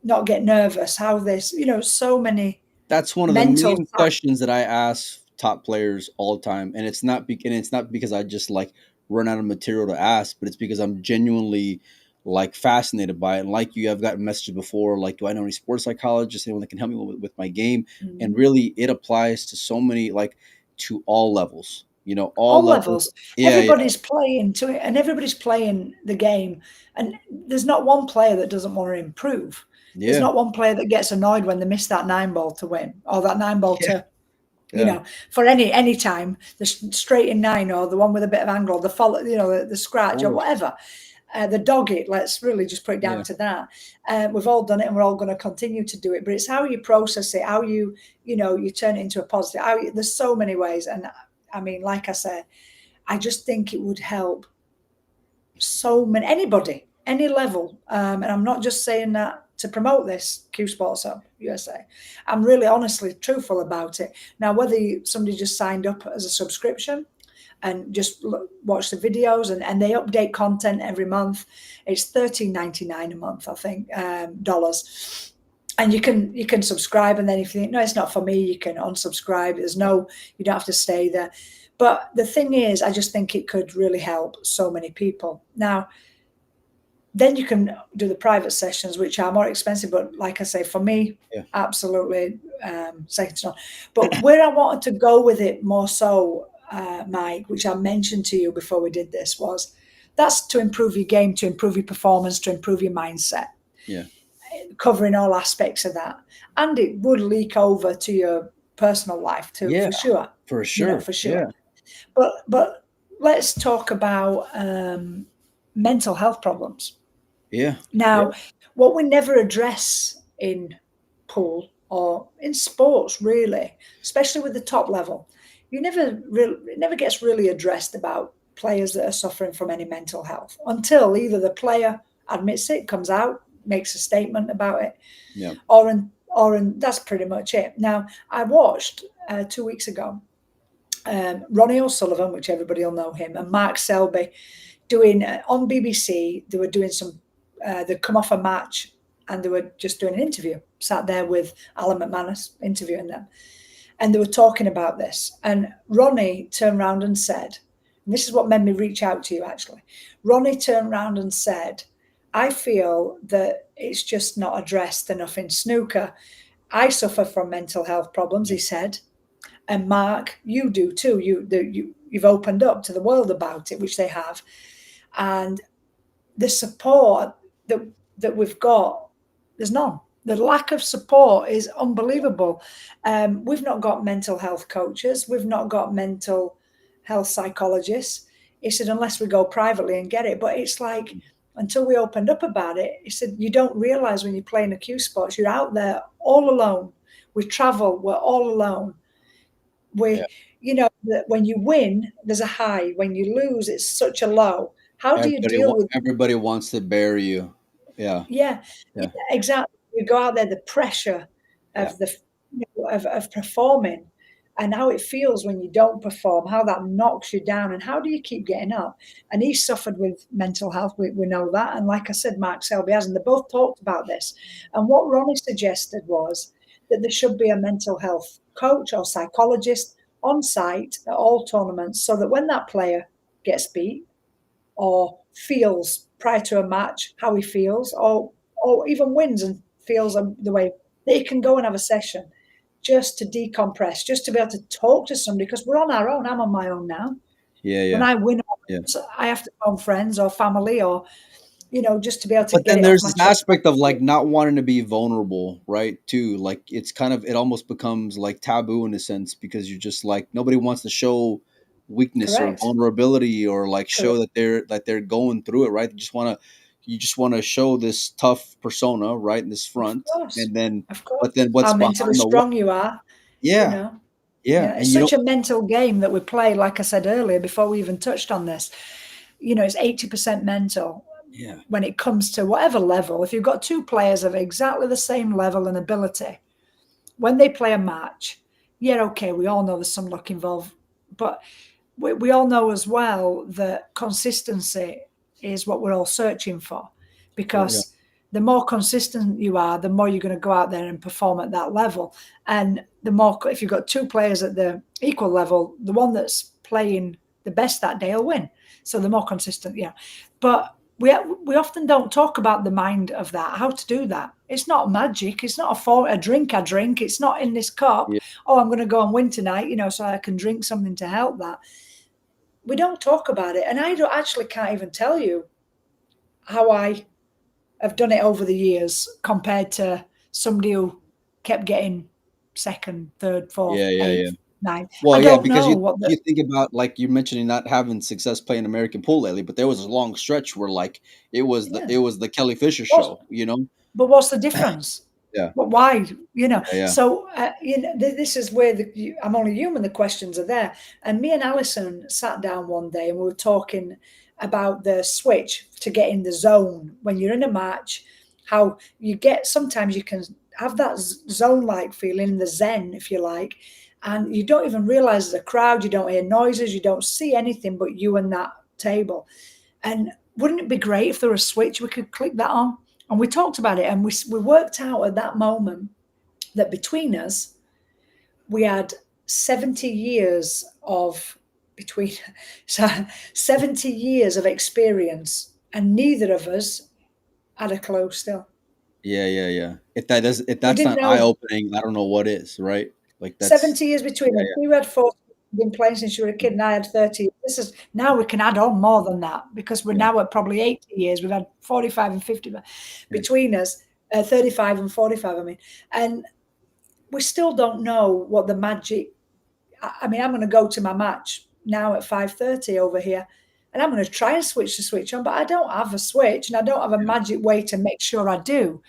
not get nervous, how this, so many That's one of the mental main side. questions that I ask top players all the time, and it's not because I just like run out of material to ask, but it's because I'm genuinely like fascinated by it. And like you, I've gotten messages before, like, do I know any sports psychologists, anyone that can help me with my game? And Mhm. really, it applies to so many, like, to all levels. All All levels. levels. Yeah, yeah, Everybody's playing to it, and everybody's playing the game. And there's not one player that doesn't want to improve. There's yeah, not one player that gets annoyed when they miss that 9 ball to win, or that 9 ball yeah, to, yeah. for any time, the straight in 9, or the one with a bit of angle, the follow, the Of scratch, or course. whatever. The dog it. Let's really just put it down Yeah, to that. We've all done it, and we're all going to continue to do it. But it's how you process it, how you turn it into a positive. There's so many ways, and I mean, like I said, I just think it would help so many, anybody, any level. And I'm not just saying that to promote this Q Sports Hub USA. I'm really honestly truthful about it. Now, whether somebody just signed up as a subscription and just watch the videos, and they update content every month. It's $13.99 a month, I think, dollars. And you can subscribe, and then if you think, no, it's not for me, you can unsubscribe. You don't have to stay there. But the thing is, I just think it could really help so many people. Now, then you can do the private sessions, which are more expensive, but like I say, for me, yeah, absolutely second to none. But where I wanted to go with it more so, Mike, which I mentioned to you before we did this, was that's to improve your game, to improve your performance, to improve your mindset, yeah, covering all aspects of that. And it would leak over to your personal life too, yeah. for sure. For sure. For sure. Yeah, But let's talk about mental health problems. yeah, yeah, Now, what we never address in pool or in sports, really, especially with the top level, it never gets really addressed about players that are suffering from any mental health until either the player admits it, comes out, makes a statement about it, yeah. or that's pretty much it. Now, I watched 2 weeks ago Ronnie O'Sullivan, which everybody will know him, and Mark Selby doing on BBC. They were doing they'd come off a match and they were just doing an interview, sat there with Alan McManus interviewing them. And they were talking about this. And Ronnie turned around and said, and this is what made me reach out to you actually. Ronnie turned around and said, I feel that it's just not addressed enough in snooker. I suffer from mental health problems, he said. And Mark, you do too. You've opened up to the world about it, which they have. And the support that we've got, there's none. The lack of support is unbelievable. We've not got mental health coaches. We've not got mental health psychologists. He said, unless we go privately and get it. But it's like, until we opened up about it, he said, you don't realize when you're playing a Q Sports, you're out there all alone. We travel, we're all alone. Yeah. That when you win, there's a high. When you lose, it's such a low. How do you deal with? Everybody wants to bury you. Yeah, Yeah, yeah, exactly. You go out there, the pressure yeah, of of performing, and how it feels when you don't perform, how that knocks you down, and how do you keep getting up? And he suffered with mental health. We know that, and like I said, Mark Selby has, and they both talked about this. And what Ronnie suggested was that there should be a mental health coach or psychologist on site at all tournaments, so that when that player gets beat or feels prior to a match how he feels, or even wins and feels the way, they can go and have a session just to decompress, just to be able to talk to somebody, because we're on our own. I'm on my own now. yeah, When yeah, I win, yeah. I have to phone friends or family, or just to be able to But get then it off there's my this chest. aspect of like not wanting to be vulnerable, right? Too, like it's kind of, it almost becomes like taboo in a sense, because you're just like, nobody wants to show weakness or Correct. vulnerability, or like Correct. show that they're going through it, right? You just want to show this tough persona, right, in this Of front, course. and then, Of course. but then what's How mentally behind the wall? strong you are, you Yeah, know. Yeah, It's and you know, such a mental game that we play. Like I said earlier, before we even touched on this, it's 80% mental yeah, when it comes to whatever level. If you've got two players of exactly the same level and ability, when they play a match, yeah, okay, we all know there's some luck involved, but we all know as well that consistency is what we're all searching for, yeah, because the more consistent you are, the more you're going to go out there and perform at that level. And the more, if you've got two players at the equal level, the one that's playing the best that day will win. So the more consistent, yeah. But we often don't talk about the mind of that, how to do that. It's not magic. It's not a drink I drink. It's not in this cup. yeah. Oh, I'm going to go and win tonight, so I can drink something to help that. We don't talk about it. And I can't even tell you how I have done it over the years compared to somebody who kept getting second, third, fourth, Yeah, yeah, yeah. eighth, ninth. I Well, yeah, don't because know you what the you think about, like, you're mentioning not having success playing American pool lately, but there was a long stretch where, like, yeah. it was the Kelly Fisher What's, show, you know? but what's the difference? Yeah, But why? yeah, yeah, So this is where I'm only human. The questions are there. And me and Alison sat down one day and we were talking about the switch to get in the zone when you're in a match. How you get, sometimes you can have that zone-like feeling, the zen, if you like, and you don't even realize there's a crowd. You don't hear noises. You don't see anything but you and that table. And wouldn't it be great if there was a switch we could click that on? And we talked about it, and we worked out at that moment that between us, we had 70 years of between so 70 years of experience, and neither of us had a clue still. yeah, yeah, yeah. If We that's didn't not eye know. opening, I don't know what is, right? Like, that's 70 years between yeah, us. You had 40, been playing since you were a kid, and I had 30. This is now we can add on more than that because we're yeah, now at probably 80 years. We've had 45 and 50 yeah, between us, 35 and 45, I mean. And we still don't know what the magic. I mean, I'm going to go to my match now at 5:30 over here, and I'm going to try and switch the switch on, but I don't have a switch, and I don't have a yeah. magic way to make sure I do.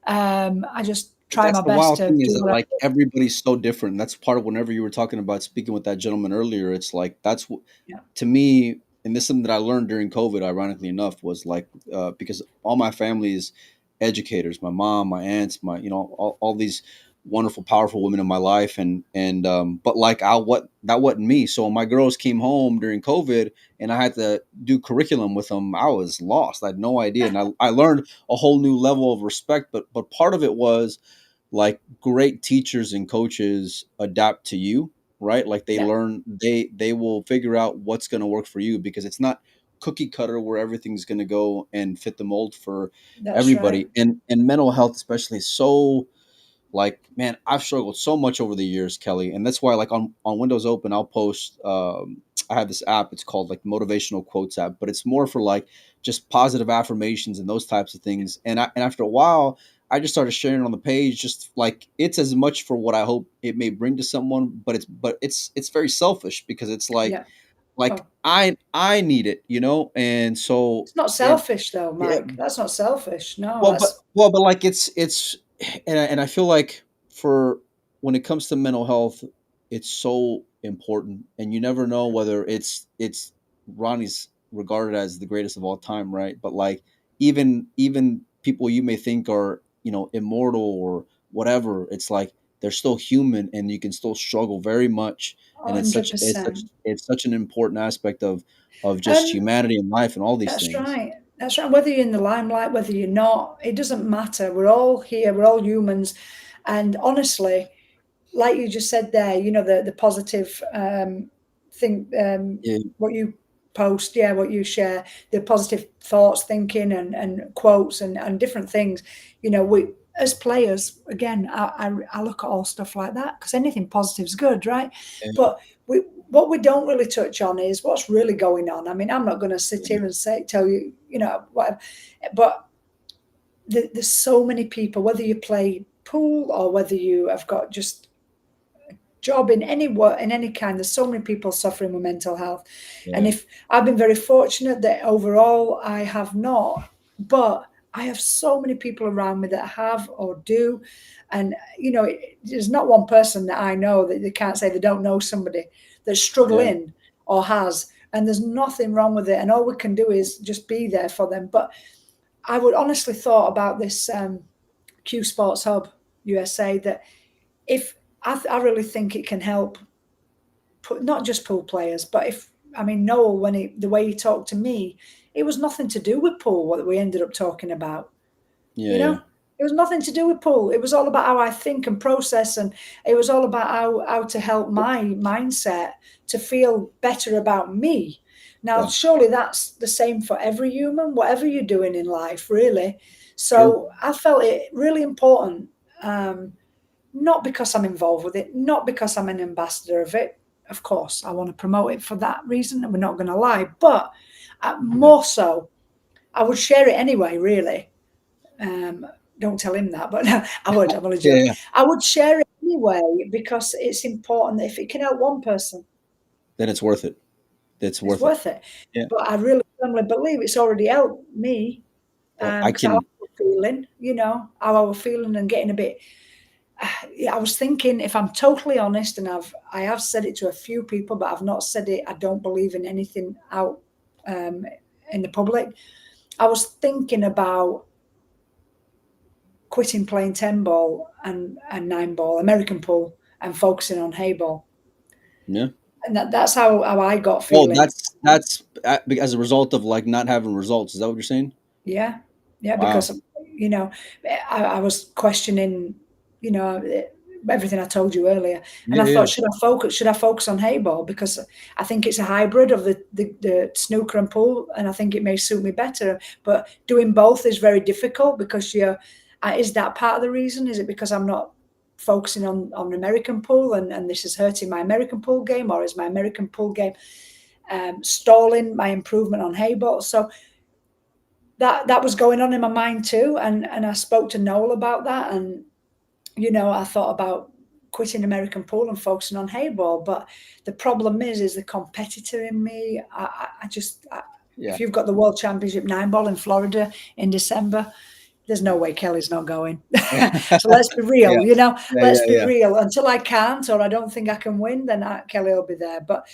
I just But try that's my the best wild to thing is do that, what I like, everybody's so different. That's part of whenever you were talking about speaking with that gentleman earlier, it's like that's what yeah. to me, and this is something that I learned during COVID, ironically enough, was like because all my family is educators, my mom, my aunts, my all these wonderful, powerful women in my life, and but like that wasn't me. So when my girls came home during COVID and I had to do curriculum with them, I was lost. I had no idea, and I learned a whole new level of respect. But part of it was like great teachers and coaches adapt to you, right? Like they Yeah, learn, they will figure out what's going to work for you because it's not cookie cutter where everything's going to go and fit the mold for that's right. everybody. And mental health especially is so, like, man, I've struggled so much over the years, Kelly, and that's why, like, on Windows Open, I'll post. I have this app. It's called like Motivational Quotes app, but it's more for like just positive affirmations and those types of things. And after a while, I just started sharing it on the page. Just like it's as much for what I hope it may bring to someone, but it's very selfish because it's Yeah. like Oh, I need it, and so it's not and selfish though, yeah, Mike. That's not selfish. No, well, that's but like it's and I feel like for when it comes to mental health, it's so important, and you never know whether it's Ronnie's regarded as the greatest of all time, right? But like even people you may think are immortal or whatever, it's like they're still human, and you can still struggle very much, and it's such 100%. it's such an important aspect of just And humanity and life and all these that's things. right. That's right. Whether you're in the limelight, whether you're not, it doesn't matter. We're all here. We're all humans. And honestly, like you just said there, the positive thing, Yeah, what you post, yeah, what you share, the positive thoughts, thinking, and quotes, and different things. We as players, again, I look at all stuff like that because anything positive is good, right? yeah, But what we don't really touch on is what's really going on. I mean, I'm not going to sit yeah, here and tell you, whatever, but there's so many people, whether you play pool or whether you have got just job in any work in any kind, there's so many people suffering with mental health. And yeah. if I've been very fortunate that overall I have not, but I have so many people around me that have or do. And, there's not one person that I know that they can't say they don't know somebody that's Yeah. struggling or has. And there's nothing wrong with it. And all we can do is just be there for them. But I would honestly thought about this Q Sports Hub USA that if I really think it can help not just pool players, but Noel, the way he talked to me, it was nothing to do with pool, what we ended up talking about. Yeah. You Yeah. know, it was nothing to do with pool. It was all about how I think and process, and it was all about how to help my mindset to feel better about me. Now, Yeah. surely that's the same for every human, whatever you're doing in life, really. Sure. So I felt it really important. Not because I'm involved with it, not because I'm an ambassador of it. Of course, I want to promote it for that reason, and we're not going to lie. But more so, I would share it anyway. Really, don't tell him that, but I would. I'm only Yeah. joking. Yeah. I would share it anyway because it's important. If it can help one person, Then it's worth it. It's it's worth it. worth it. Yeah. But I really firmly believe it's already helped me Well, I because how I can. was feeling, how I was feeling and getting a bit. I was thinking, if I'm totally honest, and I have said it to a few people, but I've not said it. I don't believe in anything out um, in the public. I was thinking about quitting playing 10 ball and 9 ball, American pool, and focusing on hay ball. Yeah. And that's how I got Oh, feeling. that's as a result of like not having results. Is that what you're saying? Yeah. Yeah. Wow. Because, you know, I was questioning, you know, everything I told you earlier. And Yeah. I Yeah. thought, should I focus on hay ball? Because I think it's a hybrid of the snooker and pool. And I think it may suit me better. But doing both is very difficult because is that part of the reason? Is it because I'm not focusing on American pool and this is hurting my American pool game, or is my American pool game stalling my improvement on hay ball? So that was going on in my mind too, and I spoke to Noel about that, and I thought about quitting American pool and focusing on hay ball. But the problem is the competitor in me. Yeah. If you've got the World Championship 9 ball in Florida in December, there's no way Kelly's not going. Yeah. So let's be Yeah. real, Yeah. let's Yeah. be Yeah. real. Until I can't, or I don't think I can win, then Kelly will be there. But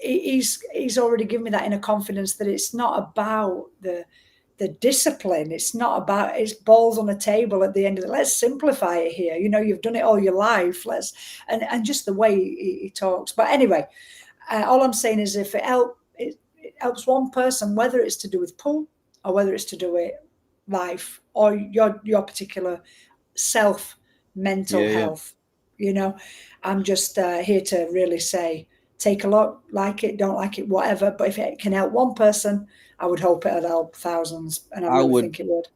he's already given me that inner confidence that it's not about the discipline. It's not about it's balls on the table at the end of it. Let's simplify it here. You've done it all your life. And just the way he talks. But anyway, all I'm saying is if it helps one person, whether it's to do with pool or whether it's to do with life or your particular self mental Yeah. Yeah. health, I'm just here to really say, take a look, like it, don't like it, whatever. But if it can help one person, I would hope it'd help thousands, and I I really would think it would.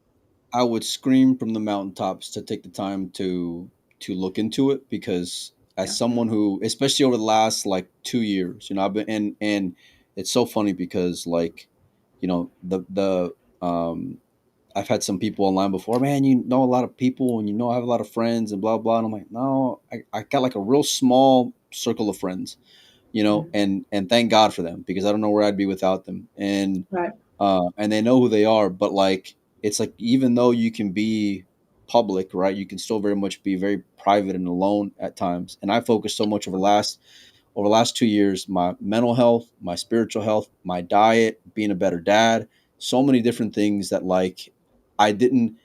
I would scream from the mountaintops to take the time to look into it because Yeah. as someone who, especially over the last like 2 years, I've been and it's so funny because like, the I've had some people online before, man, you know a lot of people and I have a lot of friends and blah blah. And I'm like, no, I got like a real small circle of friends, Mm. and thank God for them because I don't know where I'd be without them. Right. And they know who they are, but like it's like even though you can be public, right, you can still very much be very private and alone at times. And I focused so much over the last 2 years, my mental health, my spiritual health, my diet, being a better dad, so many different things that like I didn't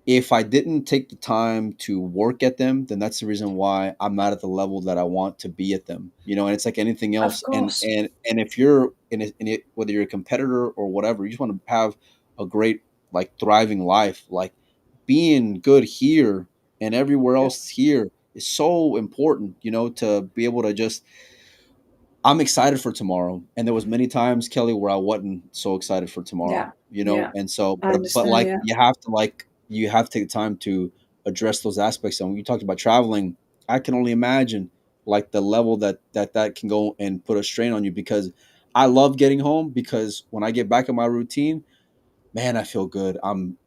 if I didn't take the time to work at them, then that's the reason why I'm not at the level that I want to be at them. And it's like anything Of else. And course. and if you're in it, whether you're a competitor or whatever, you just want to have a great like thriving life. Like being good here and everywhere Yeah. else here is so important. To be able to just I'm excited for tomorrow. And there was many times, Kelly, where I wasn't so excited for tomorrow, Yeah. Yeah. and so, I but understand. like, Yeah. you have to take the time to address those aspects. And when you talked about traveling, I can only imagine like the level that can go and put a strain on you because I love getting home because when I get back in my routine, man, I feel good.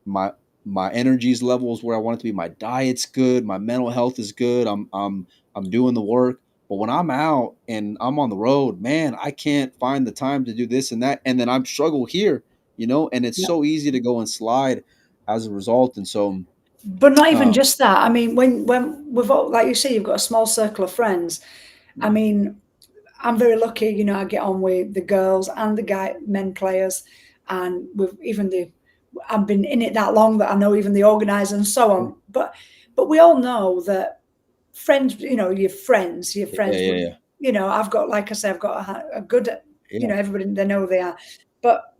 My energy's levels where I want it to be. My diet's good. My mental health is good. I'm doing the work. But when I'm out and I'm on the road, man, I can't find the time to do this and that. And then I'm struggle here. and it's Yeah. so easy to go and slide as a result. And so, But not even uh, just that. I mean, when we've all, like you say, you've got a small circle of friends. I mean, I'm very lucky, I get on with the girls and the men players, and with even I've been in it that long that I know even the organizer and so on. But we all know that friends, your friends, yeah, yeah, yeah, I've got, like I say, I've got a good, yeah, everybody, they know who they are. But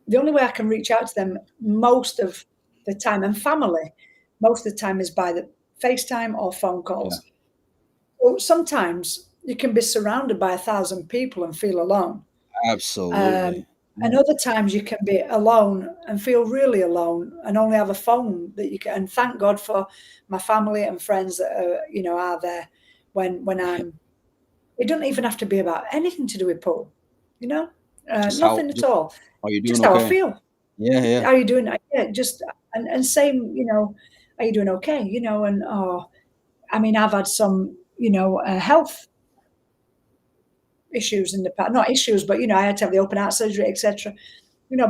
the only way I can reach out to them most of the time, and family, most of the time, is by the FaceTime or phone yeah, calls. Well, sometimes you can be surrounded by 1,000 people and feel alone. Um, absolutely. and Mm. other times you can be alone and feel really alone and only have a phone that you can. And thank God for my family and friends that are there when I'm. It doesn't even have to be about anything to do with pool, you know, nothing at Just all. are you doing Just how I okay? feel. Yeah, yeah, How you doing? Yeah, just and same. Are you doing okay? And I mean, I've had some health issues in the past, not issues, but I had to have the open heart surgery, etc.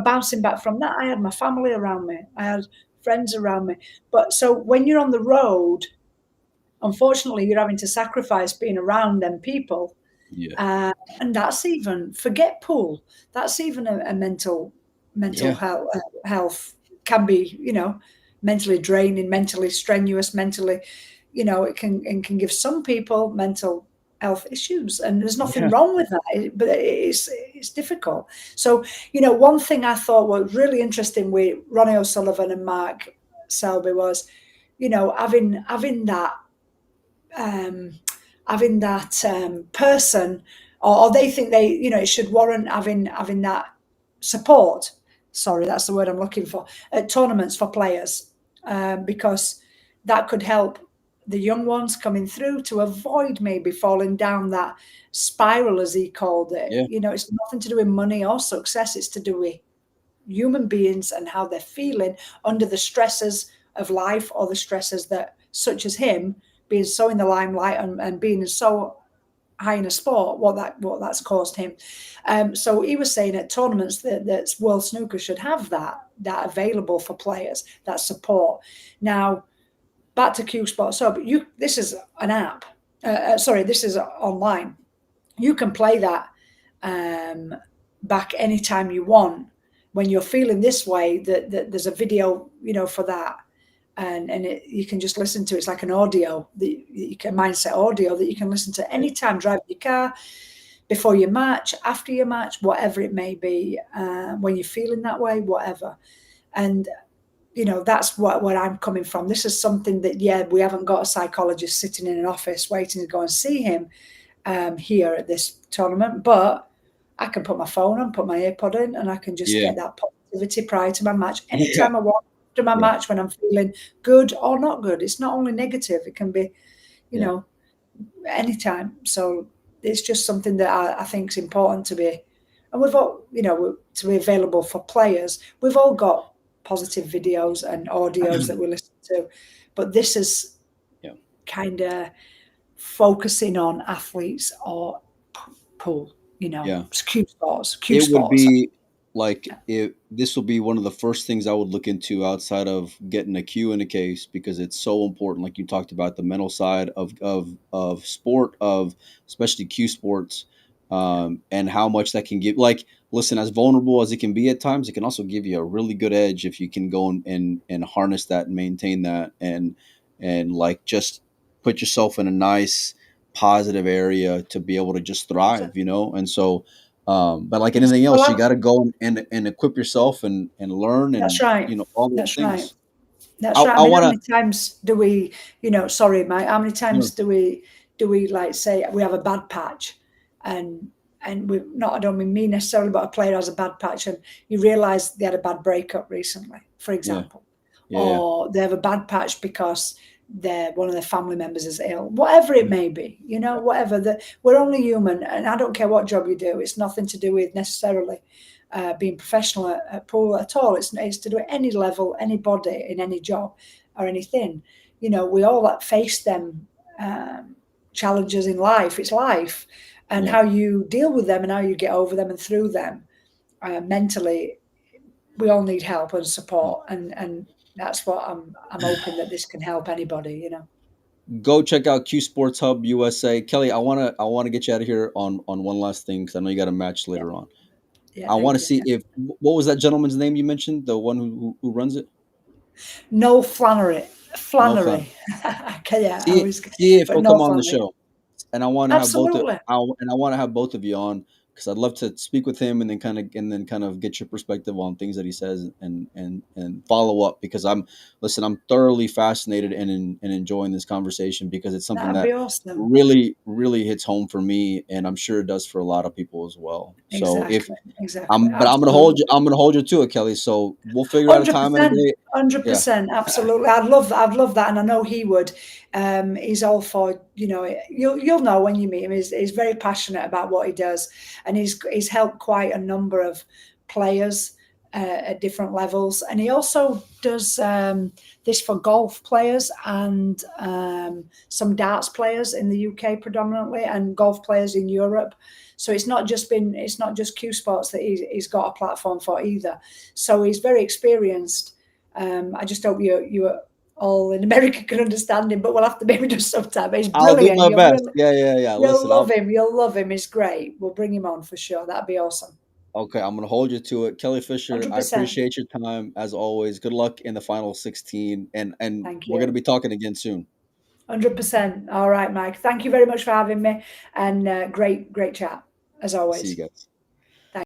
Bouncing back from that, I had my family around me, I had friends around me. But so when you're on the road, unfortunately, you're having to sacrifice being around them people. yeah, uh, and that's even, forget pool, that's even a mental yeah, health can be, mentally draining, mentally strenuous, mentally, it can give some people mental health issues, and there's nothing yeah, wrong with that, but it's difficult. So, one thing I thought was really interesting with Ronnie O'Sullivan and Mark Selby was, having that um, person, or they think it should warrant having that support. Sorry, that's the word I'm looking for, at tournaments for players, because that could help the young ones coming through to avoid maybe falling down that spiral, as he called it. yeah, It's nothing to do with money or success. It's to do with human beings and how they're feeling under the stresses of life, or the stresses that, such as him, being so in the limelight and being so high in a sport, what that's caused him. So he was saying at tournaments that World Snooker should have that available for players, that support. Now, back to Q Sports. So, but this is an app. Sorry, this is online. You can play that back anytime you want. When you're feeling this way, that there's a video, for that, and you can just listen to it. It's like an audio that you can, mindset audio, that you can listen to anytime, driving your car, before your match, after your match, whatever it may be, when you're feeling that way, whatever. And that's where I'm coming from. This is something that, we haven't got a psychologist sitting in an office waiting to go and see him here at this tournament, but I can put my phone on, put my earpod in, and I can just yeah, get that positivity prior to my match, anytime I want, after my yeah, match, when I'm feeling good or not good. It's not only negative; it can be, you yeah, know, anytime. So it's just something that I think is important to be, and we've all, to be available for players. We've all got positive videos and audios that we listen to, but this is yeah. kind of focusing on athletes or pool, Yeah. Q It would sports. be like if this will be one of the first things I would look into outside of getting a Q in a case, because it's so important. Like you talked about the mental side of sport, of especially Q sports, and how much that can give. Like, listen, as vulnerable as it can be at times, it can also give you a really good edge if you can go and harness that and maintain that, and like just put yourself in a nice positive area to be able to just thrive, and so but like anything else, you Well, got to go and equip yourself and learn, that's and right. all those That's right. things. That's I, right. I I mean, how want many times do we, sorry, Mike, how many to, times do we like say we have a bad patch, and we not, I don't mean me necessarily, but a player has a bad patch, and you realise they had a bad breakup recently, for yeah, example, yeah, yeah, or they have a bad patch because one of their family members is ill, whatever it may be, whatever. That we're only human, and I don't care what job you do. It's nothing to do with necessarily being professional at pool at all. It's to do at any level, anybody in any job or anything. We all face them challenges in life. It's life, and yeah, how you deal with them and how you get over them and through them mentally. we all need help and support, and that's what I'm hoping that this can help anybody, you know. Go check out Q Sports Hub USA. Kelly, I wanna get you out of here on one last thing because I know you got a match Yeah, later on. yeah, I want to thank you. see if what was that gentleman's name you mentioned? The one who runs it? No Flannery. No Fun. Okay, yeah, I See was, if but he'll no come on the Flannery. show. And I want to have both of Absolutely. and I want to have both of you on because I'd love to speak with him and then kind of get your perspective on things that he says and follow up because I'm thoroughly fascinated and enjoying this conversation because it's something That'd that be awesome. really hits home for me and I'm sure it does for a lot of people as well. So if Exactly. I'm gonna hold Absolutely. you to it, Kelly. So we'll figure out a Hundred time and a percent, day. hundred Yeah. percent, absolutely. I'd love that. I'd love that, and I know he would. He's all for, you know. You'll know when you meet him. He's very passionate about what he does, and he's helped quite a number of players at different levels, and he also does this for golf players and some darts players in the UK predominantly, and golf players in Europe. So it's not just Q Sports that he's got a platform for either. So he's very experienced. I just hope you all in America can understand him, but we'll have to maybe do sometime. He's I'll do brilliant. my best. Yeah. You'll Listen, love him. You'll love him. He's great. We'll bring him on for sure. That'd be awesome. okay, I'm gonna hold you to it. Kelly Fisher, I 100%. appreciate your time as always. Good luck in the final 16 and Thank we're gonna you. be talking again soon. 100%. All right, Mike. Thank you very much for having me, and great chat as See you always. guys.